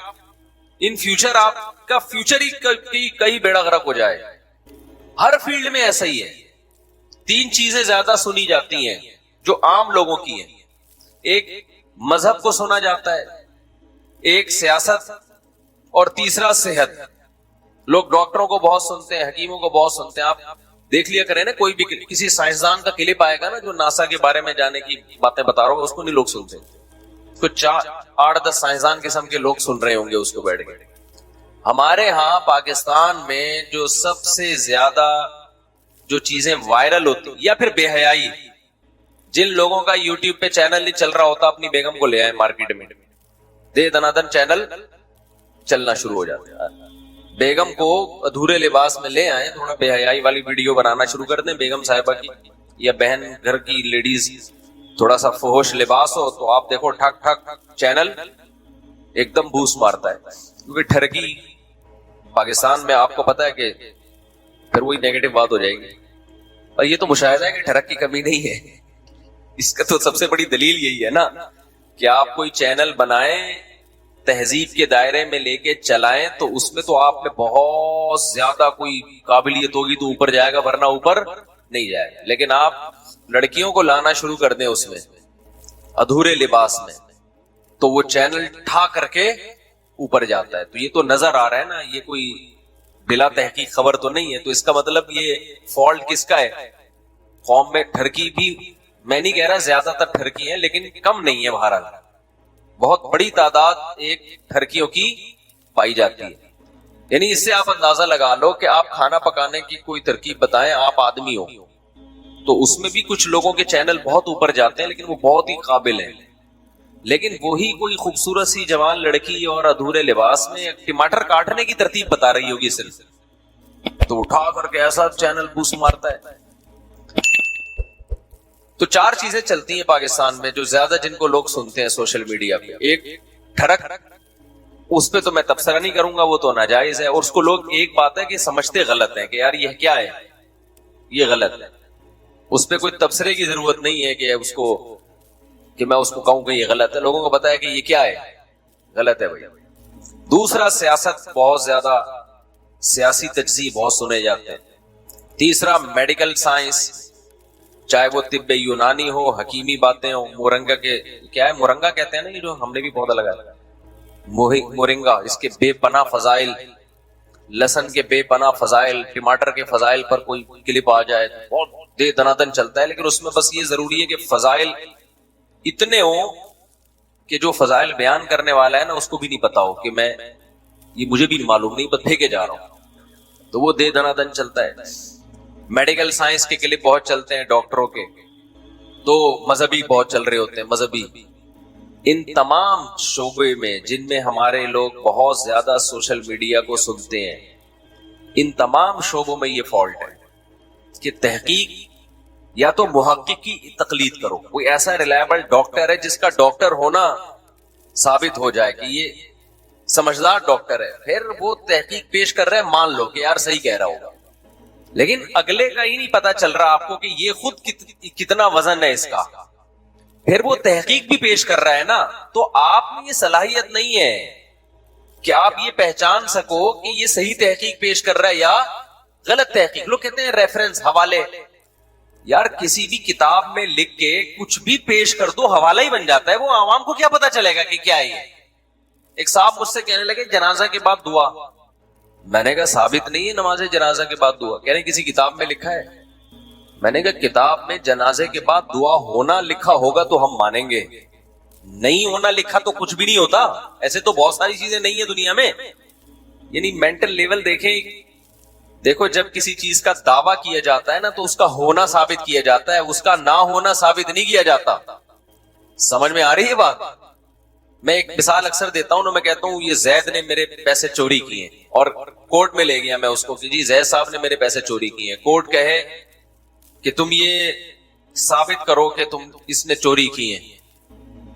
ان فیوچر آپ کا فیوچر ہی کہیں بیڑا غرق ہو جائے. ہر فیلڈ میں ایسا ہی ہے. 3 چیزیں زیادہ سنی جاتی ہیں جو عام لوگوں کی ہیں. ایک مذہب کو سنا جاتا ہے, ایک سیاست, اور تیسرا صحت. لوگ ڈاکٹروں کو بہت سنتے ہیں, حکیموں کو بہت سنتے ہیں. آپ دیکھ لیا کریں نا, کوئی بھی کسی سائنسدان کا کلپ آئے گا نا جو ناسا کے بارے میں جانے کی باتیں بتا رہا ہوگا, اس کو نہیں لوگ سنتے. کچھ 8-10 سائنسدان قسم کے لوگ سن رہے ہوں گے اس کو بیٹھ کے. ہمارے ہاں پاکستان میں جو سب سے زیادہ جو چیزیں وائرل ہوتی یا پھر بے حیائی, جن لوگوں کا یوٹیوب پہ چینل نہیں چل رہا ہوتا اپنی بیگم کو لے آئے مارکیٹ میں, دے دنادن چینل چلنا شروع ہو جاتا ہے. بیگم کو ادھورے لباس میں لے آئے, تھوڑا بے حیائی والی ویڈیو بنانا شروع کر دیں بیگم صاحبہ کی یا بہن گھر کی لیڈیز, تھوڑا سا فحش لباس ہو تو آپ دیکھو ٹھک ٹھک چینل ایک دم بوس مارتا ہے. کیونکہ ٹھرکی پاکستان میں آپ کو پتا ہے کہ پھر وہی نیگیٹو بات ہو جائے گی. اور یہ تو مشاہدہ ہے کہ ٹھڑک کی کمی نہیں ہے. اس کا تو سب سے بڑی دلیل یہی ہے نا کہ آپ کوئی چینل بنائیں, تہذیب کے دائرے میں لے کے چلائیں, تو اس میں تو آپ میں بہت زیادہ کوئی قابلیت ہوگی تو اوپر جائے گا, ورنہ اوپر نہیں جائے گا. لیکن آپ لڑکیوں کو لانا شروع کر دیں اس میں ادھورے لباس میں, تو وہ چینل ٹھا کر کے اوپر جاتا ہے. تو یہ تو نظر آ رہا ہے نا, یہ کوئی بلا تحقیق خبر تو نہیں ہے. تو اس کا مطلب یہ فالٹ کس کا ہے؟ قوم میں ٹھرکی بھی, میں نہیں کہہ رہا زیادہ تر ٹھرکی ہیں, لیکن کم نہیں ہے. بہرحال بہت بڑی تعداد ایک ٹھرکیوں کی پائی جاتی ہے. یعنی اس سے آپ اندازہ لگا لو کہ آپ کھانا پکانے کی کوئی ترکیب بتائیں, آپ آدمی ہو تو اس میں بھی کچھ لوگوں کے چینل بہت اوپر جاتے ہیں لیکن وہ بہت ہی قابل ہیں. لیکن وہی کوئی خوبصورت سی جوان لڑکی اور ادھورے لباس میں ٹماٹر کاٹنے کی ترتیب بتا رہی ہوگی صرف، تو اٹھا کر کے ایسا چینل بوس مارتا ہے. تو 4 چیزیں چلتی ہیں پاکستان میں جو زیادہ جن کو لوگ سنتے ہیں سوشل میڈیا پہ. ایک ٹھڑک، اس پہ تو میں تبصرہ نہیں کروں گا، وہ تو ناجائز ہے، اور اس کو لوگ ایک بات ہے کہ سمجھتے غلط ہے کہ یار یہ کیا ہے، یہ غلط ہے. اس پہ کوئی تبصرے کی ضرورت نہیں ہے کہ اس کو، کہ میں اس کو کہوں کہ یہ غلط ہے. لوگوں کو پتا ہے کہ یہ کیا ہے، غلط ہے بھائی. دوسرا، سیاست، بہت زیادہ سیاسی تجزیے بہت سنے جاتے ہیں. تیسرا، میڈیکل سائنس، چاہے وہ طب یونانی ہو، حکیمی باتیں ہو، مورنگا کے، کیا ہے مورنگا کہتے ہیں نا، یہ جو ہم نے بھی پودا لگایا مورنگا، اس کے بے پناہ فضائل، لہسن کے بے پناہ فضائل، ٹماٹر کے فضائل پر کوئی کلپ آ جائے بہت دے دنادن چلتا ہے. لیکن اس میں بس یہ ضروری ہے کہ فضائل اتنے ہوں کہ جو فضائل بیان کرنے والا ہے نا اس کو بھی نہیں پتا ہو کہ میں، یہ مجھے بھی معلوم نہیں، بس پھینکے جا رہا ہوں، تو وہ دے دنادن چلتا ہے. میڈیکل سائنس کے کلپ بہت چلتے ہیں ڈاکٹروں کے، تو مذہبی بہت چل رہے ہوتے ہیں، مذہبی. ان تمام شعبے میں جن میں ہمارے لوگ بہت زیادہ سوشل میڈیا کو سنتے ہیں، ان تمام شعبوں میں یہ فالٹ ہے کہ تحقیق یا تو محقق کی تقلید کرو، کوئی ایسا ریلائبل ڈاکٹر ہے جس کا ڈاکٹر ہونا ثابت ہو جائے کہ یہ سمجھدار ڈاکٹر ہے، پھر وہ تحقیق پیش کر رہے ہیں، مان لو کہ یار صحیح کہہ رہا ہوگا. لیکن اگلے کا ہی نہیں پتا چل رہا آپ کو کہ یہ خود کتنا وزن ہے اس کا، پھر وہ تحقیق بھی پیش کر رہا ہے نا، تو آپ میں یہ صلاحیت نہیں ہے کہ آپ یہ پہچان سکو کہ یہ صحیح تحقیق پیش کر رہا ہے یا غلط تحقیق. لوگ کہتے ہیں ریفرنس، حوالے. یار کسی بھی کتاب میں لکھ کے کچھ بھی پیش کر دو حوالہ ہی بن جاتا ہے، وہ عوام کو کیا پتا چلے گا کہ کیا ہے یہ. ایک صاحب مجھ سے کہنے لگے جنازہ کے بعد دعا، میں نے کہا ثابت نہیں ہے نماز جنازہ کے بعد دعا. کہہ رہے کسی کتاب میں لکھا ہے. میں نے کہا کتاب میں جنازے کے بعد دعا ہونا لکھا ہوگا تو ہم مانیں گے، نہیں ہونا لکھا تو کچھ بھی نہیں ہوتا. ایسے تو بہت ساری چیزیں نہیں ہیں دنیا میں. یعنی مینٹل لیول دیکھو جب کسی چیز کا دعویٰ کیا جاتا ہے نا تو اس کا ہونا ثابت کیا جاتا ہے، اس کا نہ ہونا ثابت نہیں کیا جاتا. سمجھ میں آ رہی ہے بات؟ میں ایک مثال اکثر دیتا ہوں نا، میں کہتا ہوں یہ زید نے میرے پیسے چوری کیے اور کورٹ میں لے گیا میں اس کو کہ جی زید صاحب نے میرے پیسے چوری کیے. کورٹ کہے کہ تم یہ ثابت کرو کہ تم اس نے چوری کی ہیں.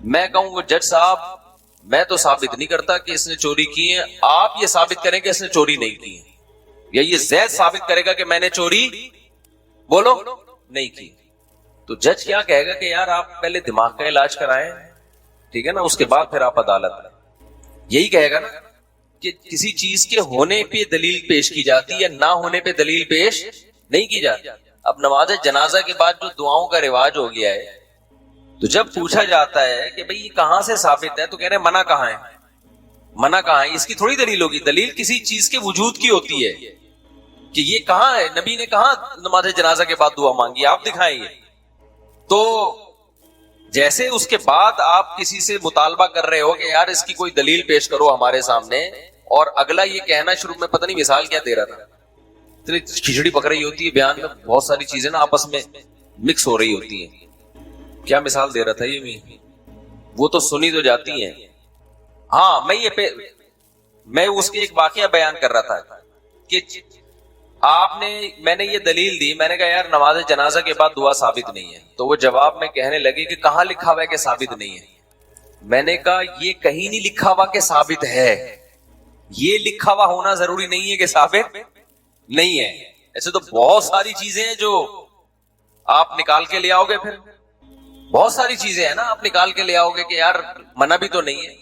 میں کہوں گا جج صاحب میں تو ثابت نہیں کرتا کہ اس نے چوری کی ہیں، آپ یہ ثابت کریں کہ اس نے چوری نہیں کی ہے، یا یہ زید ثابت کرے گا کہ میں نے چوری بولو نہیں کی. تو جج کیا کہے گا کہ یار آپ پہلے دماغ کا علاج کرائیں، ٹھیک ہے نا، اس کے بعد پھر آپ عدالت میں. یہی کہے گا نا کہ کسی چیز کے ہونے پہ دلیل پیش کی جاتی ہے یا نہ ہونے پہ دلیل پیش نہیں کی جاتی. اب نماز جنازہ کے بعد جو دعاؤں کا رواج ہو گیا ہے، تو جب پوچھا جاتا ہے کہ بھئی یہ کہاں سے ثابت ہے، تو کہہ رہے ہیں منع کہاں ہے، منع کہاں ہے. اس کی تھوڑی دلیل ہوگی، دلیل کسی چیز کے وجود کی ہوتی ہے کہ یہ کہاں ہے، نبی نے کہاں نماز جنازہ کے بعد دعا مانگی، آپ دکھائیں یہ. تو جیسے اس کے بعد آپ کسی سے مطالبہ کر رہے ہو کہ یار اس کی کوئی دلیل پیش کرو ہمارے سامنے، اور اگلا یہ کہنا شروع میں پتہ نہیں مثال کیا دے رہا تھا، اتنی کھچڑی پک رہی ہوتی ہے بیان میں، بہت ساری چیزیں نا آپس میں مکس ہو رہی ہوتی ہیں. کیا مثال دے رہا تھا یہ وہ تو سنی تو جاتی ہیں. ہاں میں اس کے ایک واقعہ بیان کر رہا تھا کہ میں نے یہ دلیل دی، میں نے کہا یار نماز جنازہ کے بعد دعا ثابت نہیں ہے. تو وہ جواب میں کہنے لگے کہ کہاں لکھا ہوا ہے کہ ثابت نہیں ہے. میں نے کہا یہ کہیں نہیں لکھا ہوا کہ ثابت ہے، یہ لکھا ہوا ہونا ضروری نہیں ہے کہ ثابت نہیں ہے. ایسے تو بہت ساری چیزیں ہیں جو آپ نکال کے لے آؤ گے، پھر بہت ساری چیزیں ہیں نا آپ نکال کے لے آؤ گے کہ یار منع بھی تو نہیں ہے.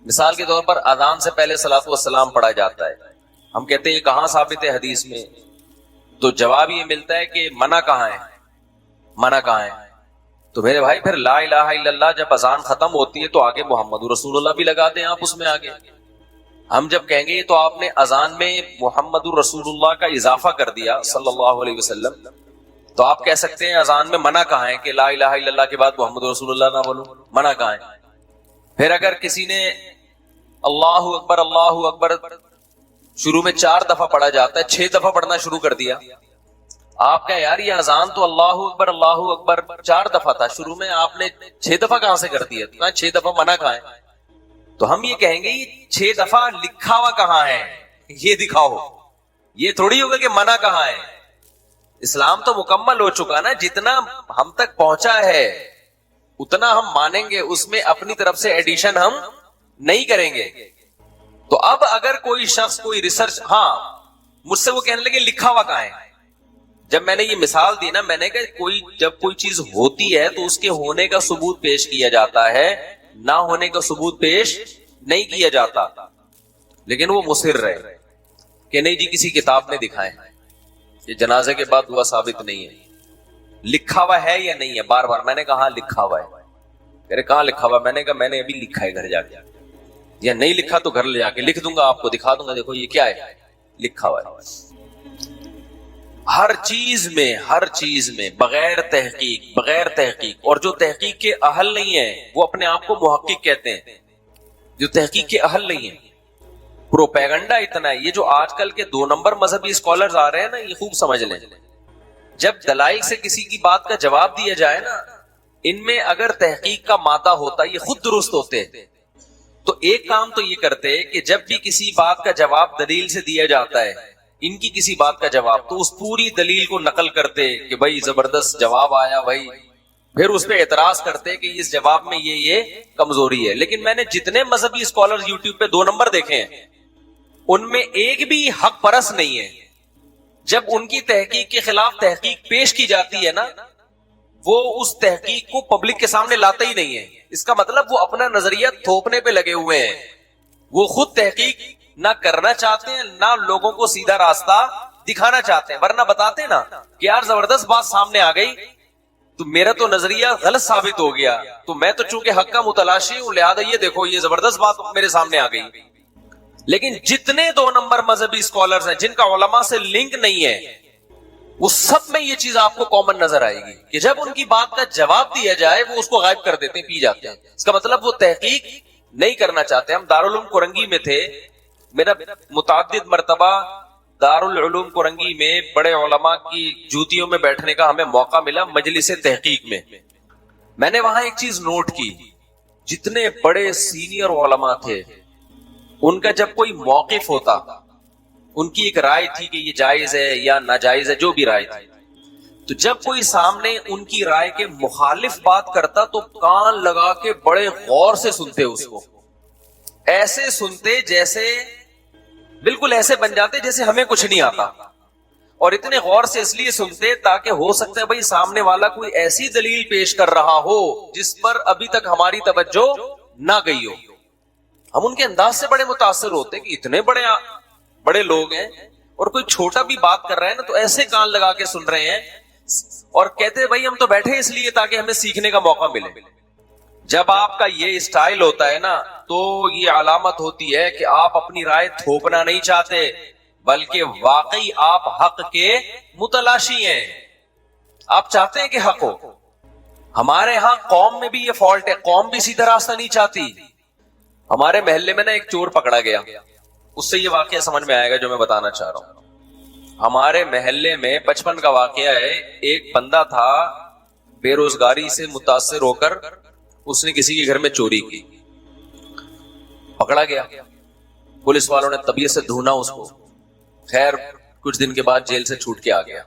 مثال کے طور پر اذان سے پہلے صلاۃ والسلام پڑھا جاتا ہے، ہم کہتے ہیں یہ کہاں ثابت ہے حدیث میں، تو جواب یہ ملتا ہے کہ منع کہاں ہے، منع کہاں ہے. تو میرے بھائی پھر لا الہ الا اللہ جب اذان ختم ہوتی ہے تو آگے محمد رسول اللہ بھی لگا دیں آپ اس میں آگے. ہم جب کہیں گے تو آپ نے اذان میں محمد رسول اللہ کا اضافہ کر دیا صلی اللہ علیہ وسلم، تو آپ کہہ سکتے ہیں اذان میں منع کہاں ہے کہ لا الہ الا اللہ کے بعد محمد رسول اللہ نہ بولو، منع کہاں ہے. پھر اگر کسی نے اللہ اکبر شروع میں 4 دفعہ پڑھا جاتا ہے، 6 دفعہ پڑھنا شروع کر دیا، آپ کا یار یہ اذان تو اللہ اکبر 4 دفعہ تھا، شروع میں آپ نے 6 دفعہ کہاں سے کر دیا؟ 6 دفعہ منع کہاں ہے؟ تو ہم یہ کہیں گے یہ 6 دفعہ لکھا ہوا کہاں ہے، یہ دکھاؤ. یہ تھوڑی ہوگا کہ منع کہاں ہے. اسلام تو مکمل ہو چکا نا، جتنا ہم تک پہنچا ہے اتنا ہم مانیں گے، اس میں اپنی طرف سے ایڈیشن ہم نہیں کریں گے. تو اب اگر کوئی شخص کوئی ریسرچ، ہاں مجھ سے وہ کہنے لگے لکھا ہوا کہاں ہے. جب میں نے یہ مثال دی نا، میں نے کہا جب کوئی چیز ہوتی ہے تو اس کے ہونے کا ثبوت پیش کیا جاتا ہے، نہ ہونے کا ثبوت پیش نہیں کیا جاتا. لیکن وہ مصر رہے کہ نہیں جی کسی کتاب میں دکھائیں، یہ جنازے کے بعد ہوا ثابت نہیں ہے. لکھا ہوا ہے یا نہیں ہے؟ بار بار میں نے کہا لکھا ہوا ہے. کہہ رہے کہاں لکھا ہوا؟ میں نے کہا میں نے ابھی لکھا ہے گھر جا کے، یا نہیں لکھا تو گھر لے جا کے لکھ دوں گا، آپ کو دکھا دوں گا، دیکھو یہ کیا ہے، لکھا ہوا ہے. ہر چیز میں بغیر تحقیق، اور جو تحقیق کے اہل نہیں ہیں وہ اپنے آپ کو محقق کہتے ہیں، جو تحقیق کے اہل نہیں ہیں. پروپیگنڈا اتنا ہے. یہ جو آج کل کے 2 نمبر مذہبی اسکالرز آ رہے ہیں نا، یہ خوب سمجھ لیں، جب دلائل سے کسی کی بات کا جواب دیا جائے نا، ان میں اگر تحقیق کا مادہ ہوتا یہ خود درست ہوتے. تو ایک کام تو یہ کرتے کہ جب بھی کسی بات کا جواب دلیل سے دیا جاتا ہے، ان کی کسی بات کا جواب، تو اس پوری دلیل کو نقل کرتے کہ بھائی زبردست جواب آیا بھائی، پھر اس پہ اعتراض کرتے کہ اس جواب میں یہ کمزوری ہے. لیکن میں نے جتنے مذہبی اسکالر یوٹیوب پہ 2 نمبر دیکھے ہیں، ان میں ایک بھی حق پرست نہیں ہے. جب ان کی تحقیق کے خلاف تحقیق پیش کی جاتی ہے نا، وہ اس تحقیق کو پبلک کے سامنے لاتا ہی نہیں ہے. اس کا مطلب وہ اپنا نظریہ تھوپنے پہ لگے ہوئے ہیں. وہ خود تحقیق نہ کرنا چاہتے ہیں، نہ لوگوں کو سیدھا راستہ دکھانا چاہتے ہیں. ورنہ بتاتے نا کہ یار زبردست بات سامنے آ گئی تو میرا تو نظریہ غلط ثابت ہو گیا، تو میں تو چونکہ حق کا متلاشی ہوں، لہذا یہ دیکھو یہ زبردست بات میرے سامنے آ گئی. لیکن جتنے 2 نمبر مذہبی اسکالرز ہیں جن کا علماء سے لنک نہیں ہے، وہ سب میں یہ چیز آپ کو کامن نظر آئے گی کہ جب ان کی بات کا جواب دیا جائے وہ اس کو غائب کر دیتے ہیں، پی جاتے ہیں. اس کا مطلب وہ تحقیق نہیں کرنا چاہتے. ہم دارالعلوم کورنگی میں تھے، میرا متعدد مرتبہ دارالعلوم کورنگی میں بڑے علماء کی جوتیوں میں بیٹھنے کا ہمیں موقع ملا مجلس تحقیق میں. میں نے وہاں ایک چیز نوٹ کی، جتنے بڑے سینئر علماء تھے ان کا جب کوئی موقف ہوتا، ان کی ایک رائے تھی کہ یہ جائز ہے یا ناجائز ہے، جو بھی رائے تھی، تو جب کوئی سامنے ان کی رائے کے مخالف بات کرتا تو کان لگا کے بڑے غور سے سنتے، اس کو ایسے سنتے جیسے بالکل ایسے بن جاتے جیسے ہمیں کچھ نہیں آتا. اور اتنے غور سے اس لیے سنتے تاکہ ہو سکتا ہے بھائی سامنے والا کوئی ایسی دلیل پیش کر رہا ہو جس پر ابھی تک ہماری توجہ نہ گئی ہو. ہم ان کے انداز سے بڑے متاثر ہوتے کہ اتنے بڑے لوگ ہیں اور کوئی چھوٹا بھی بات کر رہے ہیں نا تو ایسے کان لگا کے سن رہے ہیں اور کہتے ہیں بھائی ہم تو بیٹھے اس لیے تاکہ ہمیں سیکھنے کا موقع ملے. جب آپ کا یہ اسٹائل ہوتا ہے نا تو یہ علامت ہوتی ہے کہ آپ اپنی رائے تھوپنا نہیں چاہتے بلکہ واقعی آپ حق کے متلاشی ہیں. آپ چاہتے ہیں کہ حق ہو. ہمارے ہاں قوم میں بھی یہ فالٹ ہے، قوم بھی سیدھا راستہ نہیں چاہتی. ہمارے محلے میں نا ایک چور پکڑا گیا، اس سے یہ واقعہ سمجھ میں آئے گا جو میں بتانا چاہ رہا ہوں. ہمارے محلے میں بچپن کا واقعہ ہے، ایک بندہ تھا بے روزگاری سے متاثر ہو کر اس نے کسی کے گھر میں چوری کی، پکڑا گیا، پولیس والوں نے طبیعت سے ڈھونڈا اس کو، خیر کچھ دن کے بعد جیل سے چھوٹ کے آ گیا.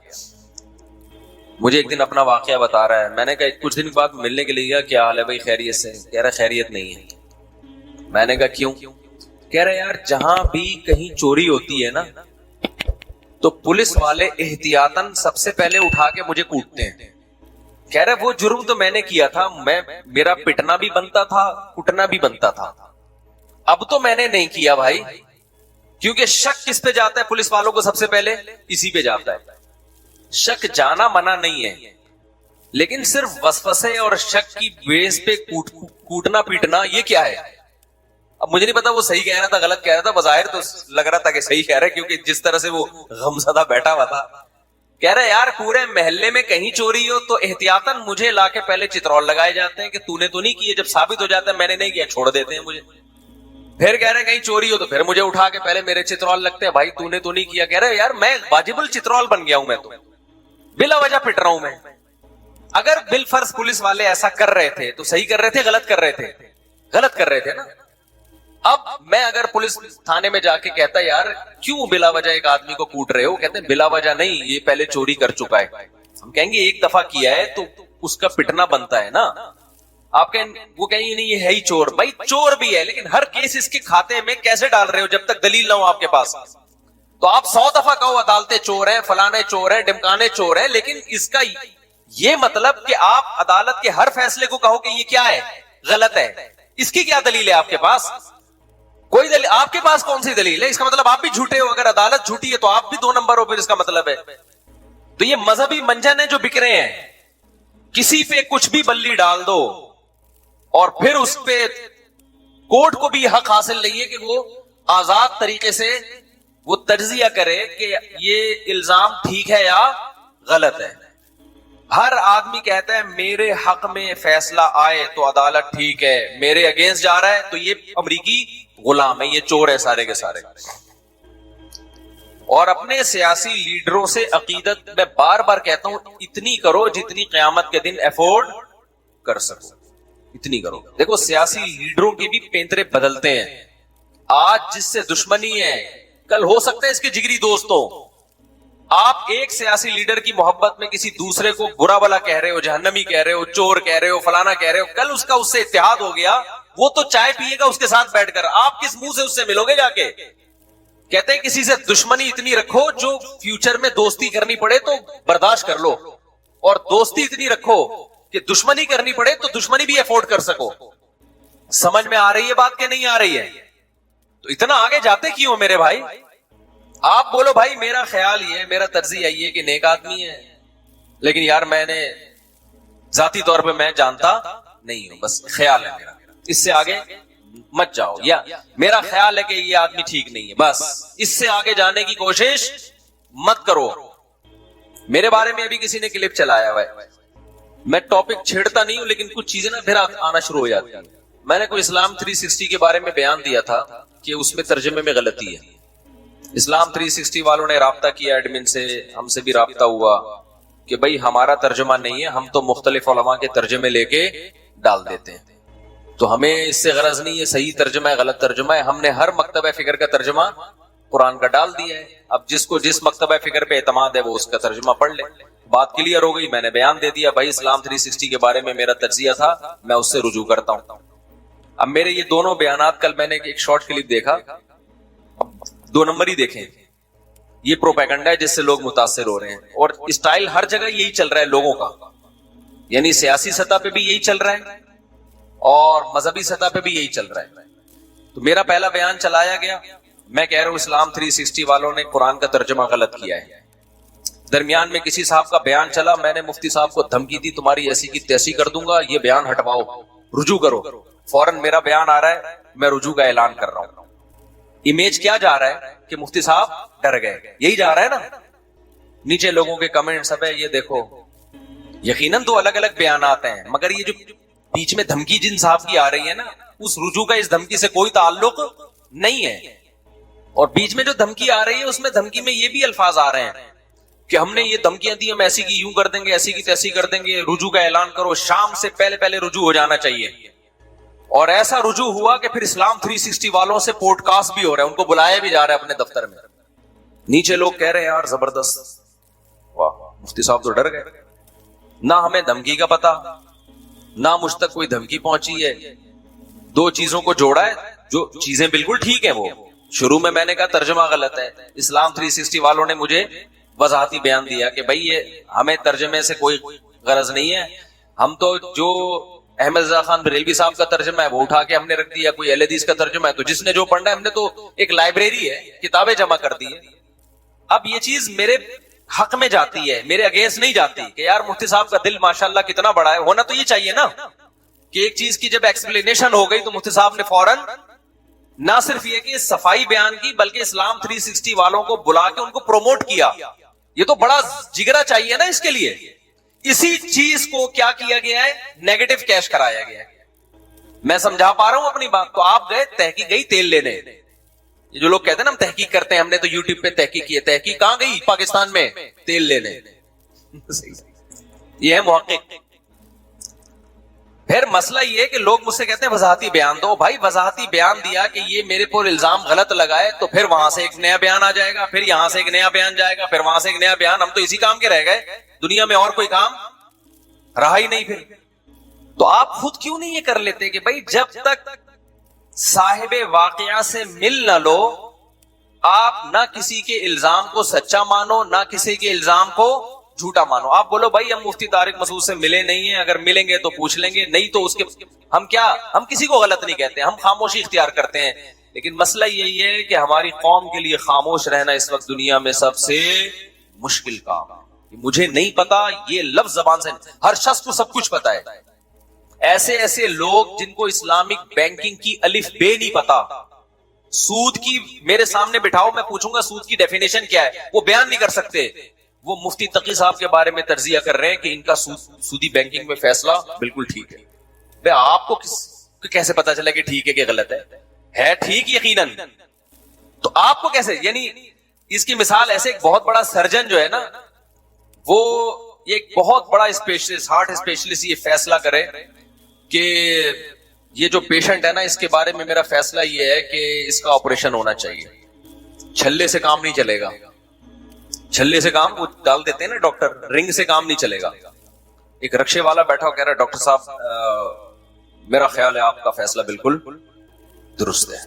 مجھے ایک دن اپنا واقعہ بتا رہا ہے، میں نے کہا کچھ دن کے بعد ملنے کے لیے گیا، کیا حال ہے بھائی خیریت سے؟ کہہ رہا خیریت نہیں ہے. میں نے کہا کیوں؟ کہہ رہے یار جہاں بھی کہیں چوری ہوتی ہے نا تو پولیس والے احتیاطاً سب سے پہلے اٹھا کے مجھے کوٹتے ہیں. کہہ رہے وہ جرم تو میں نے کیا تھا، میرا پٹنا بھی بنتا تھا، کٹنا بھی بنتا تھا، اب تو میں نے نہیں کیا بھائی، کیونکہ شک کس پہ جاتا ہے پولیس والوں کو سب سے پہلے؟ اسی پہ جاتا ہے. شک جانا منع نہیں ہے لیکن صرف وسوسے اور شک کی بیس پہ کوٹنا پیٹنا یہ کیا ہے؟ اب مجھے نہیں پتا وہ صحیح کہہ رہا تھا غلط کہہ رہا تھا، بظاہر تو لگ رہا تھا کہ صحیح کہہ رہا ہے کیونکہ جس طرح سے وہ غمزدہ بیٹھا ہوا تھا. کہہ رہا یار پورے محلے میں کہیں چوری ہو تو احتیاطاً مجھے لا کے پہلے چترول لگائے جاتے ہیں کہ تو نے تو نہیں کیا، جب ثابت ہو جاتا ہے میں نے نہیں کیا چھوڑ دیتے ہیں مجھے. پھر کہہ رہے کہیں چوری ہو تو پھر مجھے اٹھا کے پہلے میرے چترول لگتے ہیں، بھائی تو نے تو نہیں کیا. کہہ رہے یار میں واجب الچترول بن گیا ہوں میں تو. بلا وجہ پٹ رہا ہوں میں. اگر بالفرض پولیس والے ایسا کر رہے تھے تو صحیح کر رہے تھے, غلط کر رہے تھے؟ غلط کر رہے تھے نا. اب میں اگر پولیس تھانے میں جا کے کہتا یار کیوں بلا وجہ ایک آدمی کو کوٹ رہے ہو, کہتے ہیں بلا وجہ نہیں, یہ پہلے چوری کر چکا ہے. ہم کہیں گے ایک دفعہ کیا ہے تو اس کا پٹنا بنتا ہے نا. آپ کہیں, وہ کہیں گے نہیں یہ ہے ہی چور. بھائی چور بھی ہے لیکن ہر کیس اس کے کھاتے میں کیسے ڈال رہے ہو جب تک دلیل نہ ہو آپ کے پاس؟ تو آپ 100 دفعہ کہو عدالتیں چور ہیں, فلانے چور ہیں, ڈمکانے چور ہیں, لیکن اس کا یہ مطلب کہ آپ عدالت کے ہر فیصلے کو کہو کہ یہ کیا ہے, غلط ہے. اس کی کیا دلیل ہے آپ کے پاس؟ کوئی دلیل. آپ کے پاس کون سی دلیل ہے؟ اس کا مطلب آپ بھی جھوٹے ہو. اگر عدالت جھوٹی ہے تو آپ بھی 2 نمبر ہو, پھر اس کا مطلب ہے. تو یہ مذہبی منجن ہے جو بک رہے ہیں. کسی پہ کچھ بھی بلی ڈال دو اور پھر اس پہ کورٹ کو بھی حق حاصل نہیں ہے کہ وہ آزاد طریقے سے وہ تجزیہ کرے کہ یہ الزام ٹھیک ہے یا غلط ہے. ہر آدمی کہتا ہے میرے حق میں فیصلہ آئے تو عدالت ٹھیک ہے, میرے اگینسٹ جا رہا ہے تو یہ امریکی غلام ہے, یہ چور ہے سارے کے سارے. اور اپنے سیاسی لیڈروں سے عقیدت میں بار بار کہتا ہوں اتنی کرو جتنی قیامت کے دن افورڈ کر سکو, اتنی کرو. دیکھو سیاسی لیڈروں کے بھی پینترے بدلتے ہیں. آج جس سے دشمنی ہے کل ہو سکتا ہے اس کے جگری دوست ہو. آپ ایک سیاسی لیڈر کی محبت میں کسی دوسرے کو برا بلا کہہ رہے ہو, جہنمی کہہ رہے ہو, چور کہہ رہے ہو, فلانا کہہ رہے ہو, کل اس کا اس سے اتحاد ہو گیا, وہ تو چائے پیے گا اس کے ساتھ بیٹھ کر, آپ کس منہ سے اس سے ملو گے جا کے؟ کہتے ہیں کسی سے دشمنی اتنی رکھو جو فیوچر میں دوستی کرنی پڑے تو برداشت کر لو, اور دوستی اتنی رکھو کہ دشمنی کرنی پڑے تو دشمنی بھی افورڈ کر سکو. سمجھ میں آ رہی ہے بات کہ نہیں آ رہی ہے؟ تو اتنا آگے جاتے کیوں میرے بھائی؟ آپ بولو بھائی میرا خیال یہ ہے, میرا ترجیح یہ ہے کہ نیک آدمی ہے, لیکن یار میں نے ذاتی طور پہ میں جانتا نہیں ہوں, بس خیال ہے میرا, اس سے آگے مت جاؤ. یا میرا خیال ہے کہ یہ آدمی ٹھیک نہیں ہے, بس اس سے آگے جانے کی کوشش مت کرو. میرے بارے میں ابھی کسی نے کلپ چلایا ہوا ہے, میں ٹاپک چھیڑتا نہیں ہوں لیکن کچھ چیزیں نا پھر آنا شروع ہو جاتی ہیں. میں نے کوئی اسلام 360 کے بارے میں بیان دیا تھا کہ اس میں ترجمے میں غلطی ہے. اسلام 360 والوں نے رابطہ کیا ایڈمن سے, ہم سے بھی رابطہ ہوا کہ بھئی ہمارا ترجمہ نہیں ہے, ہم تو مختلف علماء کے ترجمے لے کے ڈال دیتے ہیں, تو ہمیں اس سے غرض نہیں ہے صحیح ترجمہ ہے غلط ترجمہ ہے, ہم نے ہر مکتبہ فکر کا ترجمہ قرآن کا ڈال دیا ہے. اب جس کو جس مکتبہ فکر پہ اعتماد ہے وہ اس کا ترجمہ پڑھ لے. بات کلیئر ہو گئی. میں نے بیان دے دیا بھائی اسلام 360 کے بارے میں میرا تجزیہ تھا, میں اس سے رجوع کرتا ہوں. اب میرے یہ دونوں بیانات, کل میں نے ایک شارٹ کلپ دیکھا, 2 نمبر ہی دیکھیں, یہ پروپیگنڈا ہے جس سے لوگ متاثر ہو رہے ہیں, اور اسٹائل ہر جگہ یہی چل رہا ہے لوگوں کا, یعنی سیاسی سطح پہ بھی یہی چل رہا ہے اور مذہبی سطح پہ بھی یہی چل رہا ہے. تو میرا پہلا بیان چلایا گیا, میں کہہ رہا ہوں اسلام 360 والوں نے قرآن کا ترجمہ غلط کیا ہے. درمیان میں کسی صاحب کا بیان چلا, میں نے مفتی صاحب کو دھمکی دی تمہاری ایسی کی تیسی کر دوں گا, یہ بیان ہٹواؤ, رجوع کرو. فوراً میرا بیان آ رہا ہے, میں رجوع کا اعلان کر رہا ہوں. امیج کیا جا رہا ہے کہ مفتی صاحب ڈر گئے, یہی جا رہا ہے نا. نیچے لوگوں کے کمنٹ سب ہے یہ دیکھو, یقیناً 2 الگ الگ بیانات ہیں, مگر یہ جو بیچ میں دھمکی جن صاحب کی آ رہی ہے نا, اس رجوع کا اس دھمکی سے کوئی تعلق نہیں ہے. اور بیچ میں جو دھمکی آ رہی ہے اس میں دھمکی میں یہ بھی الفاظ آ رہے ہیں کہ ہم نے یہ دھمکیاں دی, ہم ایسی کی یوں کر دیں گے, ایسی کی تیسی کر دیں گے, رجوع کا اعلان کرو, شام سے پہلے پہلے رجوع ہو جانا چاہیے. اور ایسا رجوع ہوا کہ پھر اسلام 360 والوں سے پوڈ کاسٹ بھی ہو رہا ہے, ان کو بلایا بھی جا رہا ہے اپنے دفتر میں. نیچے لوگ کہہ رہے ہیں یار زبردست, واہ مفتی صاحب تو ڈر گئے, نہ ہمیں دھمکی کا پتا, نہ مجھ تک کوئی دھمکی پہنچی ہے. 2 چیزوں کو جوڑا ہے, جو چیزیں بالکل ٹھیک ہیں. وہ شروع میں نے کہا ترجمہ غلط ہے, اسلام 360 والوں نے مجھے وضاحتی بیان دیا کہ بھائی یہ ہمیں ترجمے سے کوئی غرض نہیں ہے, ہم تو جو احمد رضا خان بریلوی صاحب کا ترجمہ ہے وہ اٹھا کے ہم نے رکھ دیا, کوئی اہل حدیث کا ترجمہ ہے تو جس نے جو پڑھنا ہے, ہم نے تو ایک لائبریری ہے, کتابیں جمع کر دی ہے. اب یہ چیز میرے حق میں جاتی ہے, میرے اگینسٹ نہیں جاتی کہ یار مفتی صاحب کا دل ماشاءاللہ کتنا بڑا ہے. ہونا تو یہ چاہیے نا کہ ایک چیز کی جب ایکسپلینیشن ہو گئی تو مفتی صاحب نے فوراً نہ صرف یہ کہ صفائی بیان کی بلکہ اسلام 360 والوں کو بلا کے ان کو پروموٹ کیا. یہ تو بڑا جگرا چاہیے نا اس کے لیے. اسی چیز کو کیا کیا گیا ہے, نیگیٹو کیش کرایا گیا ہے. میں سمجھا پا رہا ہوں اپنی بات. تو آپ گئے تحقیق گئی تیل لینے, جو لوگ کہتے ہیں نا ہم تحقیق کرتے ہیں, ہم نے تو یوٹیوب پہ تحقیق کی ہے, تحقیق کہاں گئی؟ پاکستان میں تیل لینے. یہ ہے محقق. پھر مسئلہ یہ ہے کہ لوگ مجھ سے کہتے ہیں وضاحتی بیان دو. بھائی وضاحتی بیان دیا کہ یہ میرے پر الزام غلط لگائے تو پھر وہاں سے ایک نیا بیان آ جائے گا, پھر یہاں سے ایک نیا بیان جائے گا, پھر وہاں سے ایک نیا بیان. ہم تو اسی کام کے رہ گئے, دنیا میں اور کوئی کام رہا ہی نہیں. پھر تو آپ خود کیوں نہیں یہ کر لیتے کہ بھائی جب تک صاحب واقعہ سے مل نہ لو آپ نہ کسی کے الزام کو سچا مانو نہ کسی کے الزام کو جھوٹا مانو. آپ بولو بھائی ہم مفتی طارق مسعود سے ملے نہیں ہیں, اگر ملیں گے تو پوچھ لیں گے, نہیں تو اس کے ہم کسی کو غلط نہیں کہتے, ہم خاموشی اختیار کرتے ہیں. لیکن مسئلہ یہی ہے کہ ہماری قوم کے لیے خاموش رہنا اس وقت دنیا میں سب سے مشکل کام ہے. مجھے نہیں پتا, یہ لفظ زبان سے ہر شخص کو سب کچھ پتا ہے. ایسے ایسے لوگ جن کو اسلامک بینکنگ کی الف بے نہیں پتا, سود کی میرے سامنے بٹھاؤ میں پوچھوں گا سود کی ڈیفینیشن کیا ہے, وہ بیان نہیں کر سکتے. وہ مفتی تقی صاحب کے بارے میں تجزیہ کر رہے ہیں کہ ان کا سودی بینکنگ میں فیصلہ بالکل ٹھیک ہے. بھئی آپ کو کیسے پتا چلا کہ ٹھیک ہے کہ غلط ہے ٹھیک یقیناً. تو آپ کو کیسے, یعنی اس کی مثال ایسے ایک بہت بڑا سرجن جو ہے نا, وہ ایک بہت بڑا اسپیشلسٹ ہارٹ اسپیشلسٹ یہ فیصلہ کرے کہ یہ جو پیشنٹ ہے نا اس کے بارے میں میرا فیصلہ یہ ہے کہ اس کا آپریشن ہونا چاہیے. چھلے سے کام نہیں چلے گا, چھلے سے کام وہ ڈال دیتے ہیں نا ڈاکٹر, رنگ سے کام نہیں چلے گا. ایک رکشے والا بیٹھا ہو کہہ رہا ڈاکٹر صاحب میرا خیال ہے آپ کا فیصلہ بالکل درست ہے.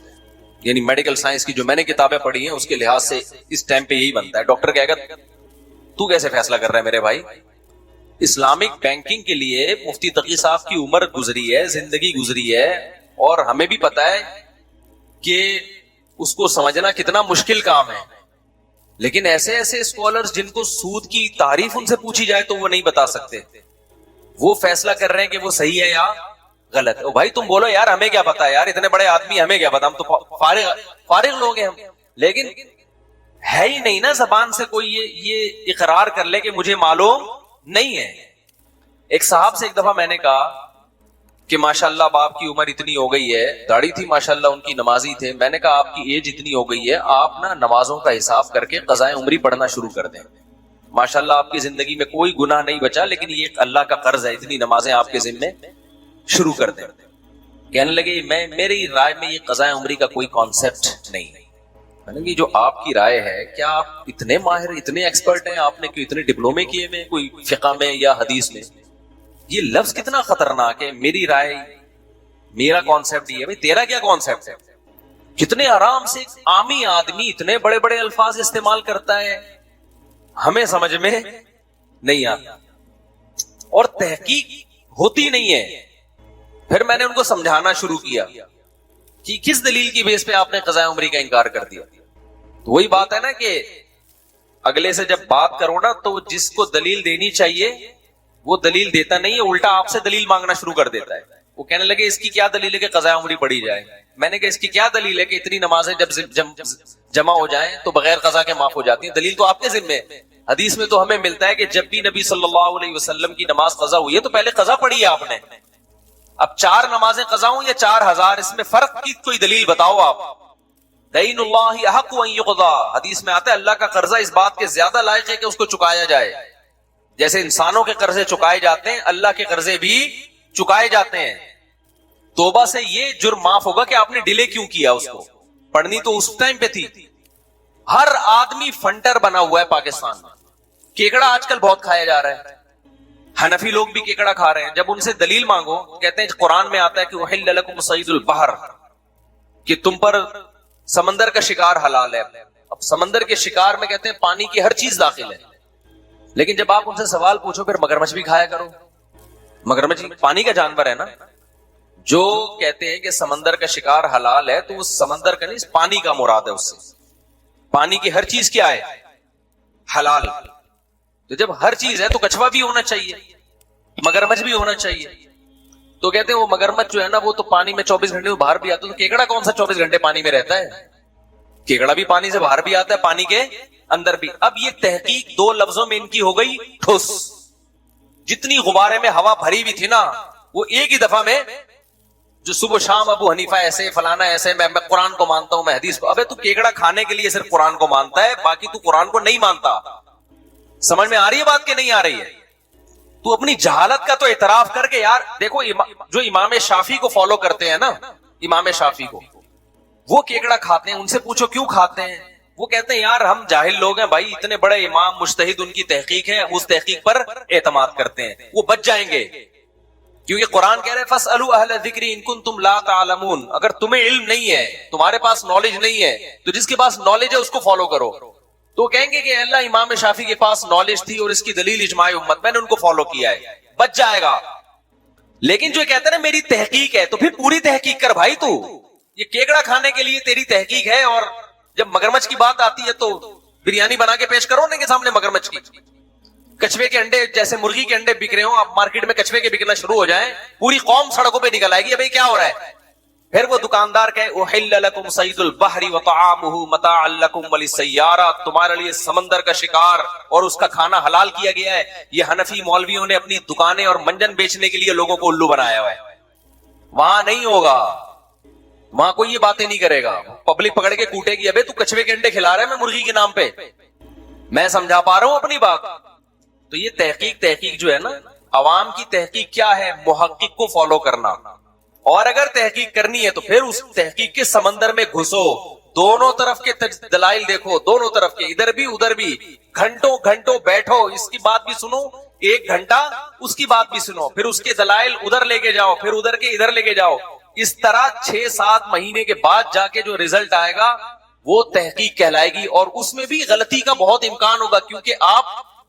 یعنی میڈیکل سائنس کی جو میں نے کتابیں پڑھی ہیں اس کے لحاظ سے اس ٹائم پہ یہی بنتا ہے. ڈاکٹر کہے گا تو کیسے فیصلہ کر رہا ہے میرے بھائی. اسلامک بینکنگ کے لیے مفتی تقی صاحب کی عمر گزری ہے, زندگی گزری ہے, اور ہمیں بھی پتا ہے کہ اس کو سمجھنا کتنا مشکل کام ہے. لیکن ایسے ایسے اسکالرز جن کو سود کی تعریف ان سے پوچھی جائے تو وہ نہیں بتا سکتے, وہ فیصلہ کر رہے ہیں کہ وہ صحیح ہے یا غلط ہے. بھائی تم بولو یار ہمیں کیا پتا ہے یار, اتنے بڑے آدمی ہمیں کیا پتا, ہم تو فارغ لوگ ہیں ہم. لیکن ہے ہی نہیں نا زبان سے کوئی یہ اقرار کر لے کہ مجھے معلوم نہیں ہے. ایک صاحب سے ایک دفعہ میں نے کہا کہ ماشاءاللہ باپ کی عمر اتنی ہو گئی ہے, داڑھی تھی ماشاءاللہ ان کی, نمازی تھے. میں نے کہا آپ کی ایج اتنی ہو گئی ہے, آپ نا نمازوں کا حساب کر کے قضائے عمری پڑھنا شروع کر دیں. ماشاءاللہ آپ کی زندگی میں کوئی گناہ نہیں بچا, لیکن یہ اللہ کا قرض ہے, اتنی نمازیں آپ کے ذمے شروع کر دیں. کہنے لگے میری رائے میں یہ قضائے عمری کا کوئی کانسیپٹ نہیں ہے. میں نے کہا جو آپ کی رائے ہے, کیا آپ اتنے ماہر اتنے ایکسپرٹ ہیں, آپ نے کوئی اتنے ڈپلومے کیے ہوئے کوئی فقہ میں یا حدیث میں؟ یہ لفظ کتنا خطرناک ہے, میری رائے میرا کانسیپٹ یہ ہے. بھائی تیرا کیا کانسیپٹ ہے؟ کتنے آرام سے عامی آدمی اتنے بڑے بڑے الفاظ استعمال کرتا ہے, ہمیں سمجھ میں نہیں آتا اور تحقیق ہوتی نہیں ہے. پھر میں نے ان کو سمجھانا شروع کیا کہ کس دلیل کی بیس پہ آپ نے قضاء عمری کا انکار کر دیا. تو وہی بات ہے نا کہ اگلے سے جب بات کرو نا تو جس کو دلیل دینی چاہیے وہ دلیل دیتا نہیں ہے, الٹا آپ سے دلیل مانگنا شروع کر دیتا ہے. وہ کہنے لگے اس کی کیا دلیل ہے کہ قضاء عمری پڑھی جائے. میں نے کہا اس کی کیا دلیل ہے کہ اتنی نمازیں جب جمع ہو جائیں تو بغیر قضا کے معاف ہو جاتی ہیں. دلیل تو آپ کے ذمے ہے. حدیث میں تو ہمیں ملتا ہے کہ جب بھی نبی صلی اللہ علیہ وسلم کی نماز قضا ہوئی ہے تو پہلے قضا پڑھی ہے آپ نے. اب 4 نمازیں قضا ہوں یا 4000, اس میں فرق کی کوئی دلیل بتاؤ آپ. دین اللہ احق ان یقضا, حدیث میں آتا ہے اللہ کا قرضہ اس بات کے زیادہ لائق ہے کہ اس کو چکایا جائے. جیسے انسانوں کے قرضے چکائے جاتے ہیں, اللہ کے قرضے بھی چکائے جاتے ہیں. توبہ سے یہ جرم معاف ہوگا کہ آپ نے ڈیلے کیوں کیا, اس کو پڑھنی تو اس ٹائم پہ تھی. ہر آدمی فنٹر بنا ہوا ہے پاکستان میں. کیکڑا آج کل بہت کھایا جا رہا ہے, حنفی لوگ بھی کیکڑا کھا رہے ہیں. جب ان سے دلیل مانگو کہتے ہیں قرآن میں آتا ہے کہ احل لکم صید البحر, کہ تم پر سمندر کا شکار حلال ہے. اب سمندر کے شکار میں کہتے ہیں پانی کی ہر چیز داخل ہے. لیکن جب آپ ان سے سوال پوچھو پھر مگرمچھ بھی کھایا کرو. مگرمچھ پانی کا جانور ہے نا. جو کہتے ہیں کہ سمندر کا شکار حلال ہے تو اس سمندر کا نہیں, پانی کا مراد ہے. اس سے پانی کی ہر چیز کیا ہے, حلال. تو جب ہر چیز ہے تو کچھوا بھی ہونا چاہیے, مگرمچھ بھی ہونا چاہیے. تو کہتے ہیں وہ مگرمچھ جو ہے نا وہ تو پانی میں 24 گھنٹے میں باہر بھی آتا ہے. تو کیکڑا کون سا 24 گھنٹے پانی میں رہتا ہے؟ کیکڑا بھی پانی سے باہر بھی آتا ہے, پانی کے اندر بھی. اب یہ تحقیق 2 لفظوں میں ان کی ہو گئی ٹھوس. جتنی غبارے میں ہوا بھری ہوئی تھی نا وہ ایک ہی دفعہ میں, جو صبح شام ابو حنیفہ ایسے فلانا ایسے, میں قرآن کو مانتا ہوں, میں حدیث کو. ابے تو کیکڑا کھانے کے لیے صرف قرآن کو مانتا ہے, باقی تو قرآن کو نہیں مانتا. سمجھ میں آ رہی ہے بات کہ نہیں آ رہی ہے؟ تو اپنی جہالت کا تو اعتراف کر کے یار دیکھو جو امام شافعی کو فالو کرتے ہیں نا، امام شافعی کو، وہ کیکڑا کھاتے ہیں، ان سے پوچھو کیوں کھاتے ہیں، وہ کہتے ہیں یار ہم جاہل لوگ ہیں بھائی، اتنے بڑے امام مجتہد، ان کی تحقیق ہے، اس تحقیق پر اعتماد کرتے ہیں، وہ بچ جائیں گے، کیونکہ قرآن کہہ رہے فَاسْأَلُوا أَهْلَ الذِّكْرِ إِن كُنتُمْ لَا تَعْلَمُونَ، اگر تمہیں علم نہیں ہے، تمہارے پاس نالج نہیں ہے، تو جس کے پاس نالج ہے اس کو فالو کرو۔ تو کہیں گے کہ اللہ امام شافعی کے پاس نالج تھی اور اس کی دلیل اجماع امت، میں نے ان کو فالو کیا ہے، بچ جائے گا۔ لیکن جو کہتے ہیں نا میری تحقیق ہے، تو پھر پوری تحقیق کر بھائی، تو یہ کیکڑا کھانے کے لیے تیری تحقیق ہے، اور جب مگرمچھ کی بات آتی ہے تو بریانی بنا کے پیش کرو ان کے سامنے مگرمچھ کی۔ کچھوے کے انڈے جیسے مرغی کے انڈے بک رہے ہوں، اب مارکیٹ میں کچھوے کے بکنا شروع ہو جائیں، پوری قوم سڑکوں پہ نکل آئے گی بھائی کیا ہو رہا ہے۔ پھر وہ دکاندار کہے احل لکم صید البحر وطعامہ متاعا لکم وللسیارہ، تمہارے لیے سمندر کا شکار اور اس کا کھانا حلال کیا گیا ہے۔ یہ حنفی مولویوں نے اپنی دکانیں اور منجن بیچنے کے لیے لوگوں کو الو بنایا ہوا ہے، وہاں نہیں ہوگا، وہاں کوئی یہ باتیں نہیں کرے گا، پبلک پکڑ کے کوٹے گی ابے تو کچھوے کے انڈے کھلا رہا ہے میں مرغی کے نام پہ۔ میں سمجھا پا رہا ہوں اپنی بات؟ تو یہ تحقیق جو ہے نا، عوام کی تحقیق کیا ہے؟ محقق کو فالو کرنا، اور اگر تحقیق کرنی ہے تو پھر اس تحقیق کے سمندر میں گھسو، دونوں طرف کے دلائل دیکھو، دونوں طرف کے، ادھر بھی ادھر بھی، گھنٹوں گھنٹوں بیٹھو، اس کی بات بھی سنو، ایک گھنٹہ اس کی بات بھی سنو، پھر اس کے دلائل ادھر لے کے جاؤ، پھر ادھر کے ادھر لے کے جاؤ۔ اس طرح 6-7 مہینے کے بعد جا کے جو رزلٹ آئے گا وہ تحقیق کہلائے گی، اور اس میں بھی غلطی کا بہت امکان ہوگا، کیونکہ آپ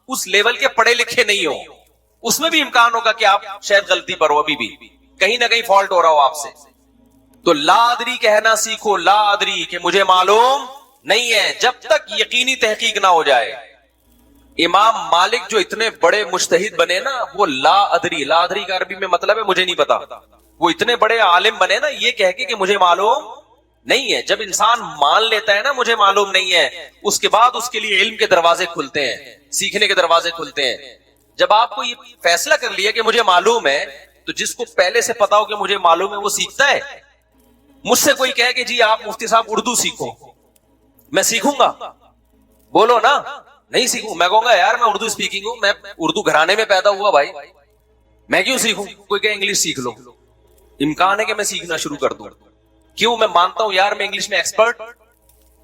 اس لیول کے پڑھے لکھے نہیں ہو، اس میں بھی امکان ہوگا کہ آپ شاید غلطی پر ہو، ابھی بھی کہیں نہ کہیں فالٹ ہو رہا ہو آپ سے۔ تو لا ادری کہنا سیکھو، لا ادری کہ مجھے معلوم نہیں ہے، جب تک یقینی تحقیق نہ ہو جائے۔ امام مالک جو اتنے بڑے مجتہد بنے نا، وہ لا ادری کا عربی میں مطلب ہے مجھے نہیں پتا، وہ اتنے بڑے عالم بنے نا یہ کہہ کے کہ مجھے معلوم نہیں ہے۔ جب انسان مان لیتا ہے نا مجھے معلوم نہیں ہے، اس کے بعد اس کے لیے علم کے دروازے کھلتے ہیں، سیکھنے کے دروازے کھلتے ہیں۔ جب آپ کو یہ فیصلہ کر لیا کہ مجھے معلوم ہے، تو جس کو پہلے سے پتا ہو کہ مجھے معلوم ہے وہ سیکھتا ہے۔ مجھ سے کوئی کہے کہ جی آپ مفتی صاحب اردو سیکھو، میں سیکھوں گا؟ بولو نا، نہیں سیکھوں۔ میں کہوں گا یار میں اردو اسپیکنگ ہوں، میں اردو گھرانے میں پیدا ہوا بھائی، میں کیوں سیکھوں؟ کوئی کہ انگلش سیکھ لو، امکان ہے کہ میں سیکھنا شروع کر دوں، کیوں؟ میں مانتا ہوں یار میں انگلش میں ایکسپرٹ،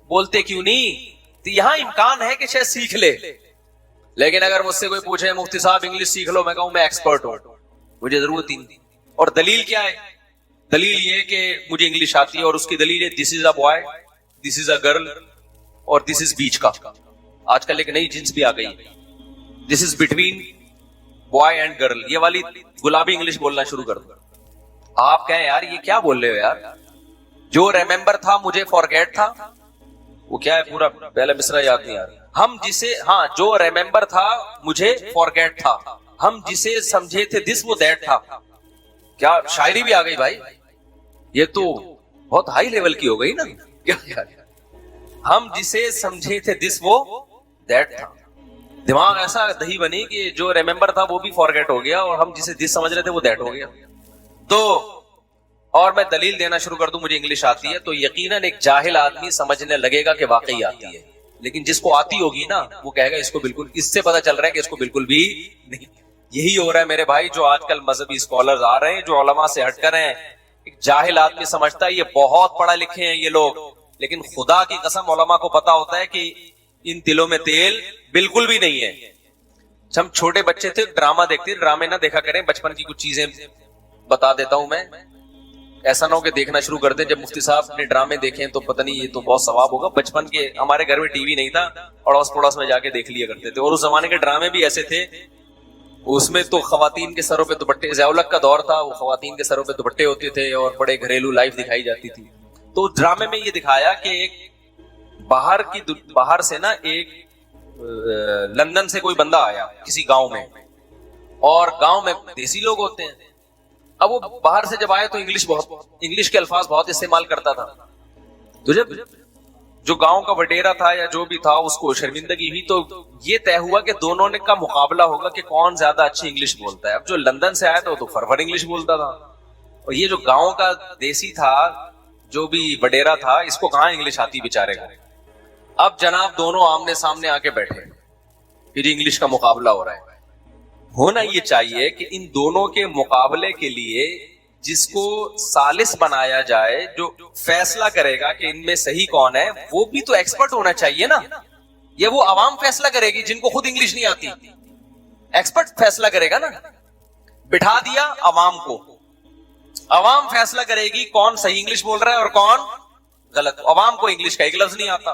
بولتے کیوں نہیں؟ تو یہاں امکان ہے کہ شاید سیکھ لے۔ لیکن اگر مجھ سے کوئی پوچھے مفتی صاحب انگلش سیکھ لو، میں کہوں میں ایکسپرٹ ہوں، مجھے ضرورت ہی نہیں۔ اور دلیل کیا ہے؟ دلیل یہ کہ مجھے انگلش آتی ہے، اور اس کی دلیل ہے دس از a boy, this is a girl, اور دس از بیچ کا۔ آج کل ایک نئی جنس بھی آ گئی، this is between boy and girl, یہ والی گلابی انگلش بولنا شروع کر دو۔ آپ کہیں یار یہ کیا بول رہے ہو یار؟ جو ریممبر تھا مجھے فارگیٹ تھا، وہ کیا ہے؟ پورا پہلا مصرع یاد نہیں آ رہا۔ ہم جسے، ہاں جو ریممبر تھا مجھے فارگیٹ تھا، ہم جسے سمجھے تھے دس وہ دیٹ تھا۔ کیا شاعری بھی آ گئی بھائی، یہ تو بہت ہائی لیول کی ہو گئی نا۔ کیا ہم جسے سمجھے تھے دس وہ دیٹ تھا، دماغ ایسا دہی بنی کہ جو ریممبر تھا وہ بھی فارگیٹ ہو گیا، اور ہم جسے دس سمجھ رہے تھے وہ دیٹ ہو گیا۔ تو اور میں دلیل دینا شروع کر دوں مجھے انگلش آتی ہے، تو یقیناً ایک جاہل آدمی سمجھنے لگے گا کہ واقعی آتی ہے، لیکن جس کو آتی ہوگی نا وہ کہے گا اس کو بالکل، اس سے پتا چل رہا ہے کہ اس کو بالکل بھی نہیں۔ یہی ہو رہا ہے میرے بھائی، جو آج کل مذہبی اسکالرز آ رہے ہیں جو علماء سے ہٹ کر ہیں، ایک جاہل آدمی سمجھتا ہے یہ بہت پڑھا لکھے ہیں یہ لوگ، لیکن خدا کی قسم علماء کو پتا ہوتا ہے کہ ان تلوں میں تیل بالکل بھی نہیں ہے۔ ہم چھوٹے بچے تھے ڈرامہ دیکھتے، ڈرامے نہ دیکھا کریں، بچپن کی کچھ چیزیں بتا دیتا ہوں میں، ایسا نہ ہو کہ دیکھنا شروع کر دیں۔ جب مفتی صاحب نے ڈرامے دیکھے تو پتہ نہیں یہ تو بہت ثواب ہوگا۔ بچپن کے ہمارے گھر میں ٹی وی نہیں تھا، اڑوس پڑوس میں جا کے دیکھ لیا کرتے تھے، اور اس زمانے کے ڈرامے بھی ایسے تھے، اس میں تو خواتین کے سروں پہ دوپٹے، ضیاء الحق کا دور تھا، وہ خواتین کے سروں پہ دوپٹے ہوتے تھے اور بڑے گھریلو لائف دکھائی جاتی تھی۔ تو ڈرامے میں یہ دکھایا کہ ایک باہر سے نا ایک لندن سے کوئی بندہ آیا کسی گاؤں میں، اور گاؤں میں دیسی لوگ ہوتے ہیں، اب وہ باہر سے جب آئے تو انگلش کے الفاظ بہت استعمال کرتا تھا۔ تو جب جو گاؤں کا وڈیرا تھا یا جو بھی تھا اس کو شرمندگی ہوئی، تو یہ طے ہوا کہ دونوں نے کا مقابلہ ہوگا کہ کون زیادہ اچھی انگلش بولتا ہے۔ اب جو لندن سے آیا تھا وہ تو فرفر انگلش بولتا تھا، اور یہ جو گاؤں کا دیسی تھا جو بھی وڈیرا تھا، اس کو کہاں انگلش آتی بیچارے کو۔ اب جناب دونوں آمنے سامنے آ کے بیٹھے، کہ جی انگلش کا مقابلہ ہو رہا ہے. ہونا یہ چاہیے کہ ان دونوں کے مقابلے کے لیے جس کو ثالث بنایا جائے, جو فیصلہ کرے گا کہ ان میں صحیح کون ہے, وہ بھی تو ایکسپرٹ ہونا چاہیے نا. یہ وہ عوام فیصلہ کرے گی جن کو خود انگلش نہیں آتی. ایکسپرٹ فیصلہ کرے گا نا. بٹھا دیا عوام کو, عوام فیصلہ کرے گی کون صحیح انگلش بول رہا ہے اور کون غلط. عوام کو انگلش کا ایک لفظ نہیں آتا,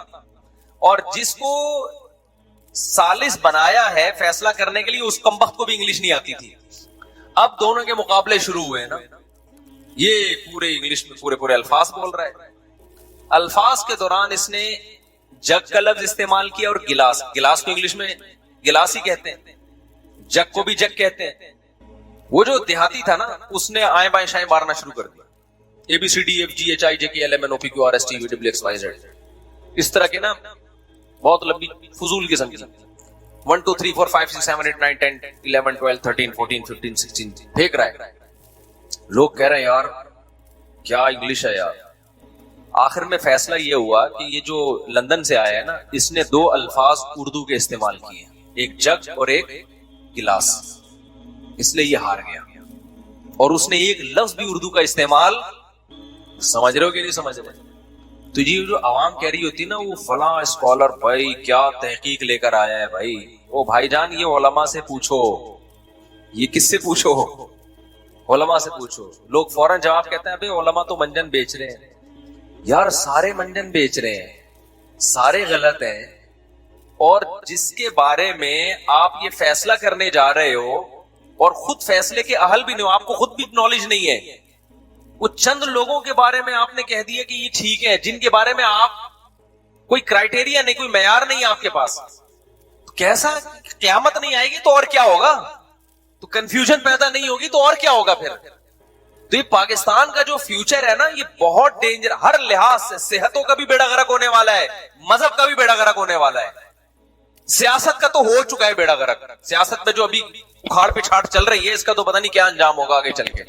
اور جس کو ثالث بنایا ہے فیصلہ کرنے کے لیے اس کمبخت کو بھی انگلش نہیں آتی تھی. اب دونوں کے مقابلے شروع ہوئے نا. یہ پورے انگلش میں پورے الفاظ بول رہا ہے. الفاظ کے دوران اس نے جگ کا لفظ استعمال کیا اور گلاس. گلاس کو انگلش میں گلاس ہی کہتے ہیں, جگ کو بھی جگ کہتے ہیں. وہ جو دیہاتی تھا نا, اس نے آئیں بائیں شائیں مارنا شروع کر دیا. ABCDFGHIJKLMNOPQRSTUVWXYZ اس طرح کے نا بہت لمبی فضول قسم کی 1 2 3 4 5 6 7 8 9 10 11 12 13 14 15 16 پھینک رہا ہے. لوگ کہہ رہے ہیں یار کیا انگلش ہے یار. آخر میں فیصلہ یہ ہوا کہ یہ جو لندن سے آیا ہے نا, اس نے 2 الفاظ اردو کے استعمال کیے, ایک جگ اور ایک گلاس. اس لیے یہ ہار گیا. اور اس نے ایک لفظ بھی اردو کا استعمال, سمجھ رہے ہو کہ نہیں سمجھ رہے. تو یہ جو عوام کہہ رہی ہوتی نا وہ فلاں اسکالر بھائی کیا تحقیق لے کر آیا ہے بھائی, وہ بھائی جان یہ علماء سے پوچھو. یہ کس سے پوچھو؟ علماء سے پوچھو. لوگ فوراً جواب کہتے ہیں ابے علماء تو منجن بیچ رہے ہیں. یار سارے منجن بیچ رہے ہیں, سارے غلط ہیں. اور جس کے بارے میں آپ یہ فیصلہ کرنے جا رہے ہو اور خود فیصلے کے اہل بھی نہیں ہو, آپ کو خود بھی نالج نہیں ہے, وہ چند لوگوں کے بارے میں آپ نے کہہ دیا کہ یہ ٹھیک ہے, جن کے بارے میں آپ کوئی کرائٹیریا نہیں, کوئی معیار نہیں آپ کے پاس. کیسا قیامت نہیں آئے گی تو اور کیا ہوگا؟ تو کنفیوژن پیدا نہیں ہوگی تو اور کیا ہوگا پھر؟ تو یہ پاکستان کا جو فیوچر ہے نا یہ بہت ڈینجر, ہر لحاظ سے. صحتوں کا بھی بیڑا غرق ہونے والا ہے, مذہب کا بھی بیڑا غرق ہونے والا ہے, سیاست کا تو ہو چکا ہے بیڑا غرق. سیاست میں جو ابھی اکھاڑ پچھاڑ چل رہی ہے اس کا تو پتہ نہیں کیا انجام ہوگا آگے چل کے.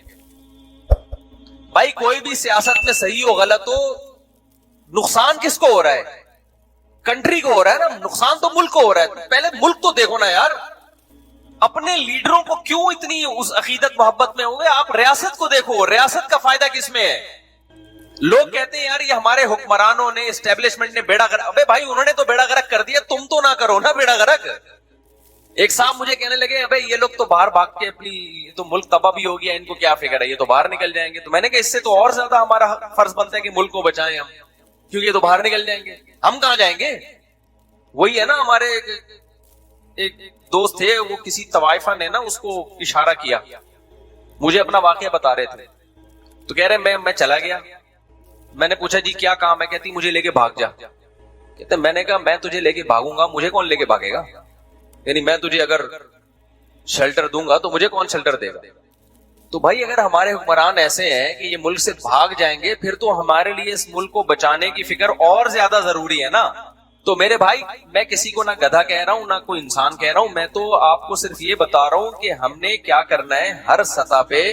بھائی کوئی بھی سیاست میں صحیح ہو غلط ہو, نقصان کس کو ہو رہا ہے؟ کنٹری کو ہو رہا ہے نا. نقصان تو ملک کو ہو رہا ہے. پہلے ملک تو دیکھو نا یار, اپنے لیڈروں کو کیوں اتنی اس عقیدت محبت میں ہو گئے. آپ ریاست کو دیکھو, ریاست کا فائدہ کس میں ہے؟ لوگ کہتے ہیں یار یہ ہمارے حکمرانوں نے, اسٹیبلشمنٹ نے بیڑا غرق. ابے بھائی انہوں نے تو بیڑا غرق کر دیا, تم تو نہ کرو نا بیڑا غرق. ایک صاحب مجھے کہنے لگے ابے یہ لوگ تو باہر بھاگ کے اپنی, یہ تو ملک تباہ بھی ہو گیا, ان کو کیا فکر ہے, یہ تو باہر نکل جائیں گے. تو میں نے کہا اس سے تو اور زیادہ ہمارا فرض بنتا ہے کہ ملک کو بچائیں ہم, کیونکہ یہ تو باہر نکل جائیں گے. ہم کہاں جائیں گے؟ وہی ہے نا, ہمارے ایک دوست تھے, وہ کسی طوائفہ نے نا اس کو اشارہ کیا, مجھے اپنا واقعہ بتا رہے تھے. تو کہہ رہے میں چلا گیا. میں نے پوچھا جی کیا کام ہے؟ کہتی مجھے لے کے بھاگ جا. کہتے میں نے کہا میں تجھے لے کے بھاگوں گا, مجھے کون لے کے بھاگے گا؟ یعنی میں تجھے اگر شیلٹر دوں گا تو مجھے کون شیلٹر دے گا؟ تو بھائی اگر ہمارے حکمران ایسے ہیں کہ یہ ملک سے بھاگ جائیں گے, پھر تو ہمارے لیے اس ملک کو بچانے کی فکر اور زیادہ ضروری ہے نا. تو میرے بھائی میں کسی کو نہ گدھا کہہ رہا ہوں نہ کوئی انسان کہہ رہا ہوں, میں تو آپ کو صرف یہ بتا رہا ہوں کہ ہم نے کیا کرنا ہے. ہر سطح پہ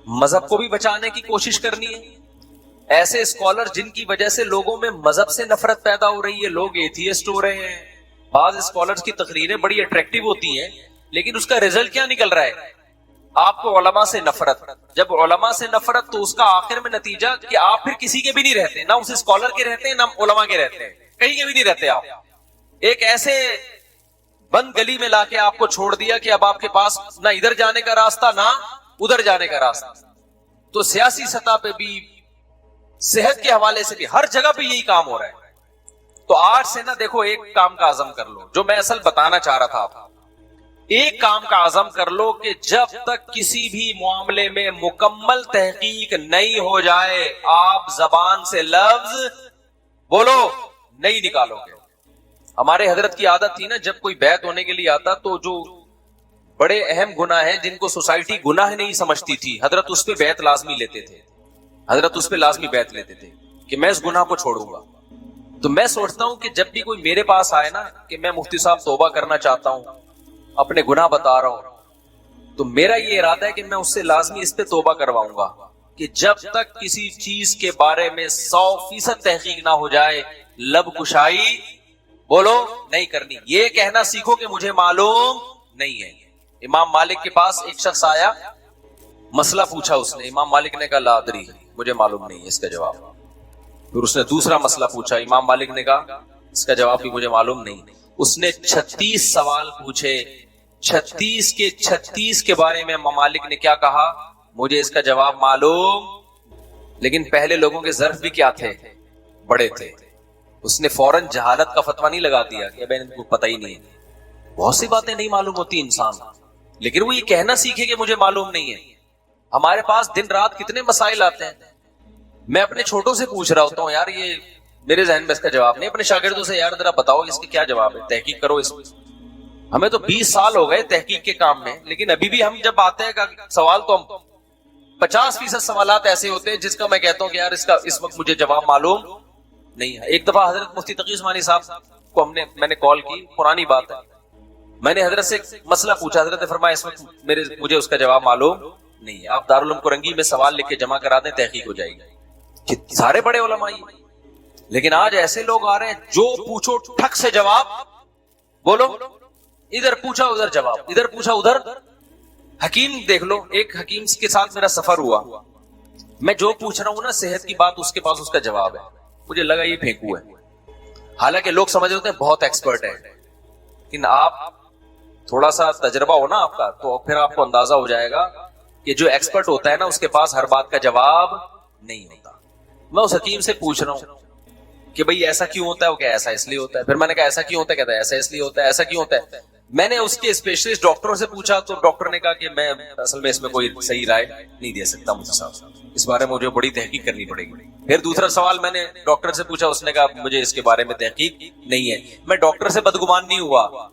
مذہب کو بھی بچانے کی کوشش کرنی ہے. ایسے اسکالر جن کی وجہ سے لوگوں میں مذہب سے نفرت پیدا ہو رہی ہے, لوگ ایتھیسٹ ہو رہے ہیں. بعض اسکالرز کی تقریریں بڑی اٹریکٹیو ہوتی ہیں, لیکن اس کا ریزلٹ کیا نکل رہا ہے؟ آپ کو علماء سے نفرت. جب علماء سے نفرت تو اس کا آخر میں نتیجہ کہ آپ پھر کسی کے بھی نہیں رہتے, نہ اس اسکالر کے رہتے ہیں نہ علماء کے رہتے ہیں, کہیں کے بھی نہیں رہتے. آپ ایک ایسے بند گلی میں لا کے آپ کو چھوڑ دیا کہ اب آپ کے پاس نہ ادھر جانے کا راستہ نہ ادھر جانے کا راستہ. تو سیاسی سطح پہ بھی, صحت کے حوالے سے بھی, ہر جگہ پہ یہی کام ہو رہا ہے. تو آج سے نا دیکھو ایک کام کا عزم کر لو, جو میں اصل بتانا چاہ رہا تھا آپ کو. ایک کام کا عزم کر لو کہ جب تک کسی بھی معاملے میں مکمل تحقیق نہیں ہو جائے, آپ زبان سے لفظ بولو نہیں نکالو گے. ہمارے حضرت کی عادت تھی نا, جب کوئی بیعت ہونے کے لیے آتا تو جو بڑے اہم گناہ ہیں جن کو سوسائٹی گناہ نہیں سمجھتی تھی, حضرت اس پہ بیعت لازمی لیتے تھے. حضرت اس پہ لازمی بیعت لیتے تھے کہ میں اس گناہ کو چھوڑوں گا. تو میں سوچتا ہوں کہ جب بھی کوئی میرے پاس آئے نا کہ میں مفتی صاحب توبہ کرنا چاہتا ہوں, اپنے گناہ بتا رہا ہوں, تو میرا یہ ارادہ ہے کہ میں اس سے لازمی اس پہ توبہ کرواؤں گا کہ جب تک کسی چیز کے بارے میں 100% تحقیق نہ ہو جائے, لب کشائی بولو نہیں کرنی. یہ کہنا سیکھو کہ مجھے معلوم نہیں ہے. امام مالک کے پاس ایک شخص آیا, مسئلہ پوچھا اس نے. امام مالک نے کہا لا ادری, مجھے معلوم نہیں ہے اس کا جواب. پھر اس نے دوسرا مسئلہ پوچھا, امام مالک نے کہا اس کا جواب بھی مجھے معلوم نہیں. اس نے 36 سوال پوچھے, 36 کے 36 کے بارے میں امام مالک نے کیا کہا, مجھے اس کا جواب معلوم. لیکن پہلے لوگوں کے ظرف بھی کیا تھے, بڑے تھے. اس نے فوراً جہالت کا فتویٰ نہیں لگا دیا کہ ان کو پتہ ہی نہیں ہے. بہت سی باتیں نہیں معلوم ہوتی انسان, لیکن وہ یہ کہنا سیکھے کہ مجھے معلوم نہیں ہے. ہمارے پاس دن رات کتنے مسائل آتے ہیں. میں اپنے چھوٹوں سے پوچھ رہا ہوتا ہوں, یار یہ میرے ذہن میں اس کا جواب نہیں. اپنے شاگردوں سے, یار ذرا بتاؤ اس کے کیا جواب ہے, تحقیق کرو اس میں. ہمیں تو 20 سال ہو گئے تحقیق کے کام میں, لیکن ابھی بھی ہم جب آتے ہیں سوال تو ہم 50% سوالات ایسے ہوتے ہیں جس کا میں کہتا ہوں کہ یار اس کا اس وقت مجھے جواب معلوم نہیں ہے. ایک دفعہ حضرت مفتی تقی عثمانی صاحب کو میں نے کال کی, پرانی بات ہے, میں نے حضرت سے مسئلہ پوچھا. حضرت نے فرمایا اس وقت مجھے اس کا جواب معلوم نہیں ہے, آپ دارالعلوم کرنگی میں سوال لکھ کے جمع کرا دیں, تحقیق ہو جائے گی. سارے بڑے علماء. لیکن آج ایسے لوگ آ رہے ہیں جو پوچھو ٹھک سے جواب, بولو ادھر پوچھا ادھر جواب, ادھر پوچھا ادھر. حکیم دیکھ لو, ایک حکیم کے ساتھ میرا سفر ہوا, میں جو پوچھ رہا ہوں نا صحت کی بات, اس کے پاس اس کا جواب ہے. مجھے لگا یہ پھینکو ہے. حالانکہ لوگ سمجھ ہوتے ہیں بہت ایکسپرٹ ہے, لیکن آپ تھوڑا سا تجربہ ہو نا آپ کا, تو پھر آپ کو اندازہ ہو جائے گا کہ جو ایکسپرٹ ہوتا ہے نا اس کے پاس ہر بات کا جواب نہیں ہوتا. میں اس حکیم سے پوچھ رہا ہوں کہ بھئی ایسا کیوں ہوتا ہے, وہ کہ ایسا اس لیے ہوتا ہے. پھر میں نے کہا ایسا کیوں ہوتا ہے, کہتا ہے ایسا اس لیے ہوتا ہے. ایسا کیوں ہوتا ہے. میں نے اس کے اسپیشلسٹ ڈاکٹروں سے پوچھا, تو ڈاکٹر نے کہا کہ میں اصل میں اس میں کوئی صحیح رائے نہیں دے سکتا, مجھے صاحب اس بارے میں مجھے بڑی تحقیق کرنی پڑے گی. پھر دوسرا سوال میں نے ڈاکٹر سے پوچھا, اس نے کہا مجھے اس کے بارے میں تحقیق نہیں ہے. میں ڈاکٹر سے بدگمان نہیں ہوا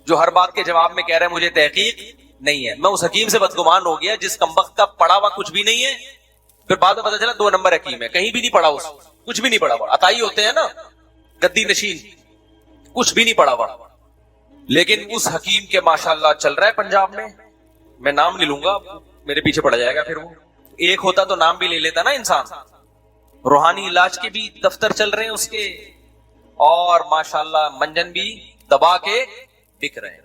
جو ہر بات کے جواب میں کہہ رہا ہے مجھے تحقیق نہیں ہے. میں اس حکیم سے بدگمان ہو گیا جس کمبخت کا پڑھا ہوا کچھ بھی نہیں ہے. پھر بعد میں پتا چلا 2 نمبر حکیم ہے, کہیں بھی نہیں پڑھا, اس کچھ بھی نہیں پڑھا ہوا. عطائی ہوتے ہیں نا گدی نشین, کچھ بھی نہیں پڑھا ہوا. لیکن اس حکیم کے ماشاءاللہ چل رہا ہے پنجاب میں نام نہیں لوں گا, میرے پیچھے پڑ جائے گا. پھر وہ ایک ہوتا تو نام بھی لے لیتا نا انسان. روحانی علاج کے بھی دفتر چل رہے ہیں اس کے, اور ماشاءاللہ منجن بھی دبا کے بک رہے ہیں.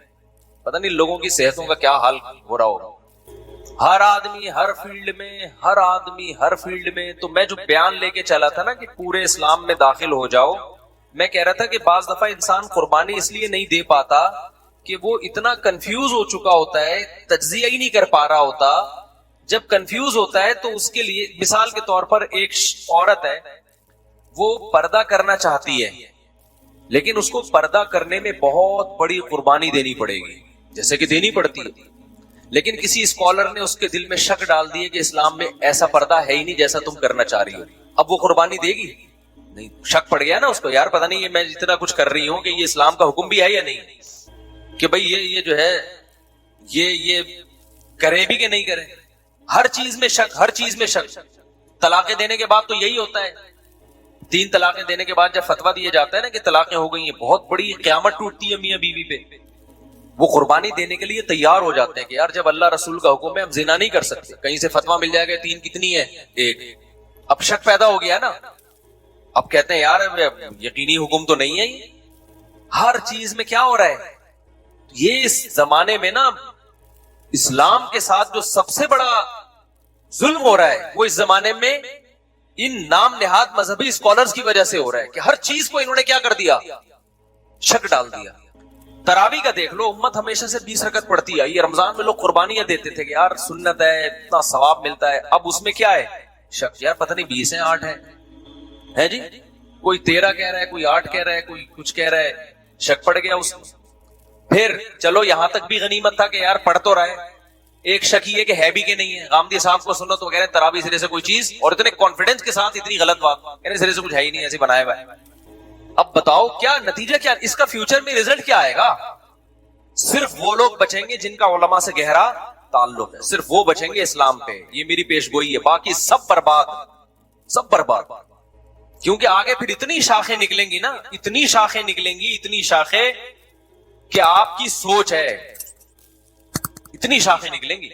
پتہ نہیں لوگوں کی صحتوں کا کیا حال ہو رہا ہوگا. ہر آدمی ہر فیلڈ میں. تو میں جو بیان لے کے چلا تھا نا کہ پورے اسلام میں داخل ہو جاؤ, میں کہہ رہا تھا کہ بعض دفعہ انسان قربانی اس لیے نہیں دے پاتا کہ وہ اتنا کنفیوز ہو چکا ہوتا ہے, تجزیہ ہی نہیں کر پا رہا ہوتا. جب کنفیوز ہوتا ہے تو اس کے لیے, مثال کے طور پر ایک عورت ہے, وہ پردہ کرنا چاہتی ہے, لیکن اس کو پردہ کرنے میں بہت بڑی قربانی دینی پڑے گی, جیسے کہ دینی پڑتی ہے. لیکن کسی اسکالر نے اس کے دل میں شک ڈال دی کہ اسلام میں ایسا پردہ ہے ہی نہیں جیسا تم کرنا چاہ رہی ہو. اب وہ قربانی دے گی نہیں, شک پڑ گیا نا اس کو, یار پتہ نہیں یہ میں جتنا کچھ کر رہی ہوں کہ یہ اسلام کا حکم بھی ہے یا نہیں, کہ بھئی یہ جو ہے یہ کرے بھی کہ نہیں کرے. ہر چیز میں شک. طلاقیں دینے کے بعد تو یہی ہوتا ہے, 3 طلاقیں دینے کے بعد جب فتویٰ دیا جاتا ہے نا کہ طلاقیں ہو گئی ہیں, بہت بڑی قیامت ٹوٹتی ہے میاں بیوی پہ. وہ قربانی دینے کے لیے تیار ہو جاتے ہیں کہ یار جب اللہ رسول کا حکم ہے ہم زنا نہیں کر سکتے, کہیں سے فتویٰ مل جائے گا 3 کتنی ہے 1. اب شک پیدا ہو گیا نا, اب کہتے ہیں یار یقینی حکم تو نہیں ہے. ہر چیز میں کیا ہو رہا ہے, یہ اس زمانے میں نا اسلام کے ساتھ جو سب سے بڑا ظلم ہو رہا ہے وہ اس زمانے میں ان نام نہاد مذہبی اسکالرز کی وجہ سے ہو رہا ہے کہ ہر چیز کو انہوں نے کیا کر دیا, شک ڈال دیا. تراویح کا دیکھ لو, امت ہمیشہ سے 20 رکعت پڑتی ہے. یہ رمضان میں لوگ قربانیاں دیتے تھے کہ یار سنت ہے, اتنا ثواب ملتا ہے. اب اس میں کیا ہے, شک. یار پتہ نہیں 20 ہیں 8 ہے جی, کوئی 13 کہہ رہا ہے, کوئی 8 کہہ رہا ہے, کوئی کچھ کہہ رہا ہے, شک پڑ گیا اس میں. پھر چلو یہاں تک بھی غنیمت تھا کہ یار پڑھ تو رہا ہے, ایک شک یہ کہ ہے بھی کہ نہیں ہے. غامدی صاحب کو سنو تو کہہ رہے ہیں تراویح سرے سے کوئی چیز, اور اتنے کانفیڈنس کے ساتھ اتنی غلط بات, کہہ رہے سرے سے کچھ ہے ہی نہیں, ایسے بنایا ہوا ہے. اب بتاؤ کیا نتیجہ, کیا اس کا فیوچر میں رزلٹ کیا آئے گا؟ صرف وہ لوگ بچیں گے جن کا علماء سے گہرا تعلق ہے, صرف وہ بچیں گے اسلام پہ. یہ میری پیش گوئی ہے, باقی سب برباد. کیونکہ آگے پھر اتنی شاخیں نکلیں گی نا, اتنی شاخیں کہ آپ کی سوچ ہے, اتنی شاخیں نکلیں گی.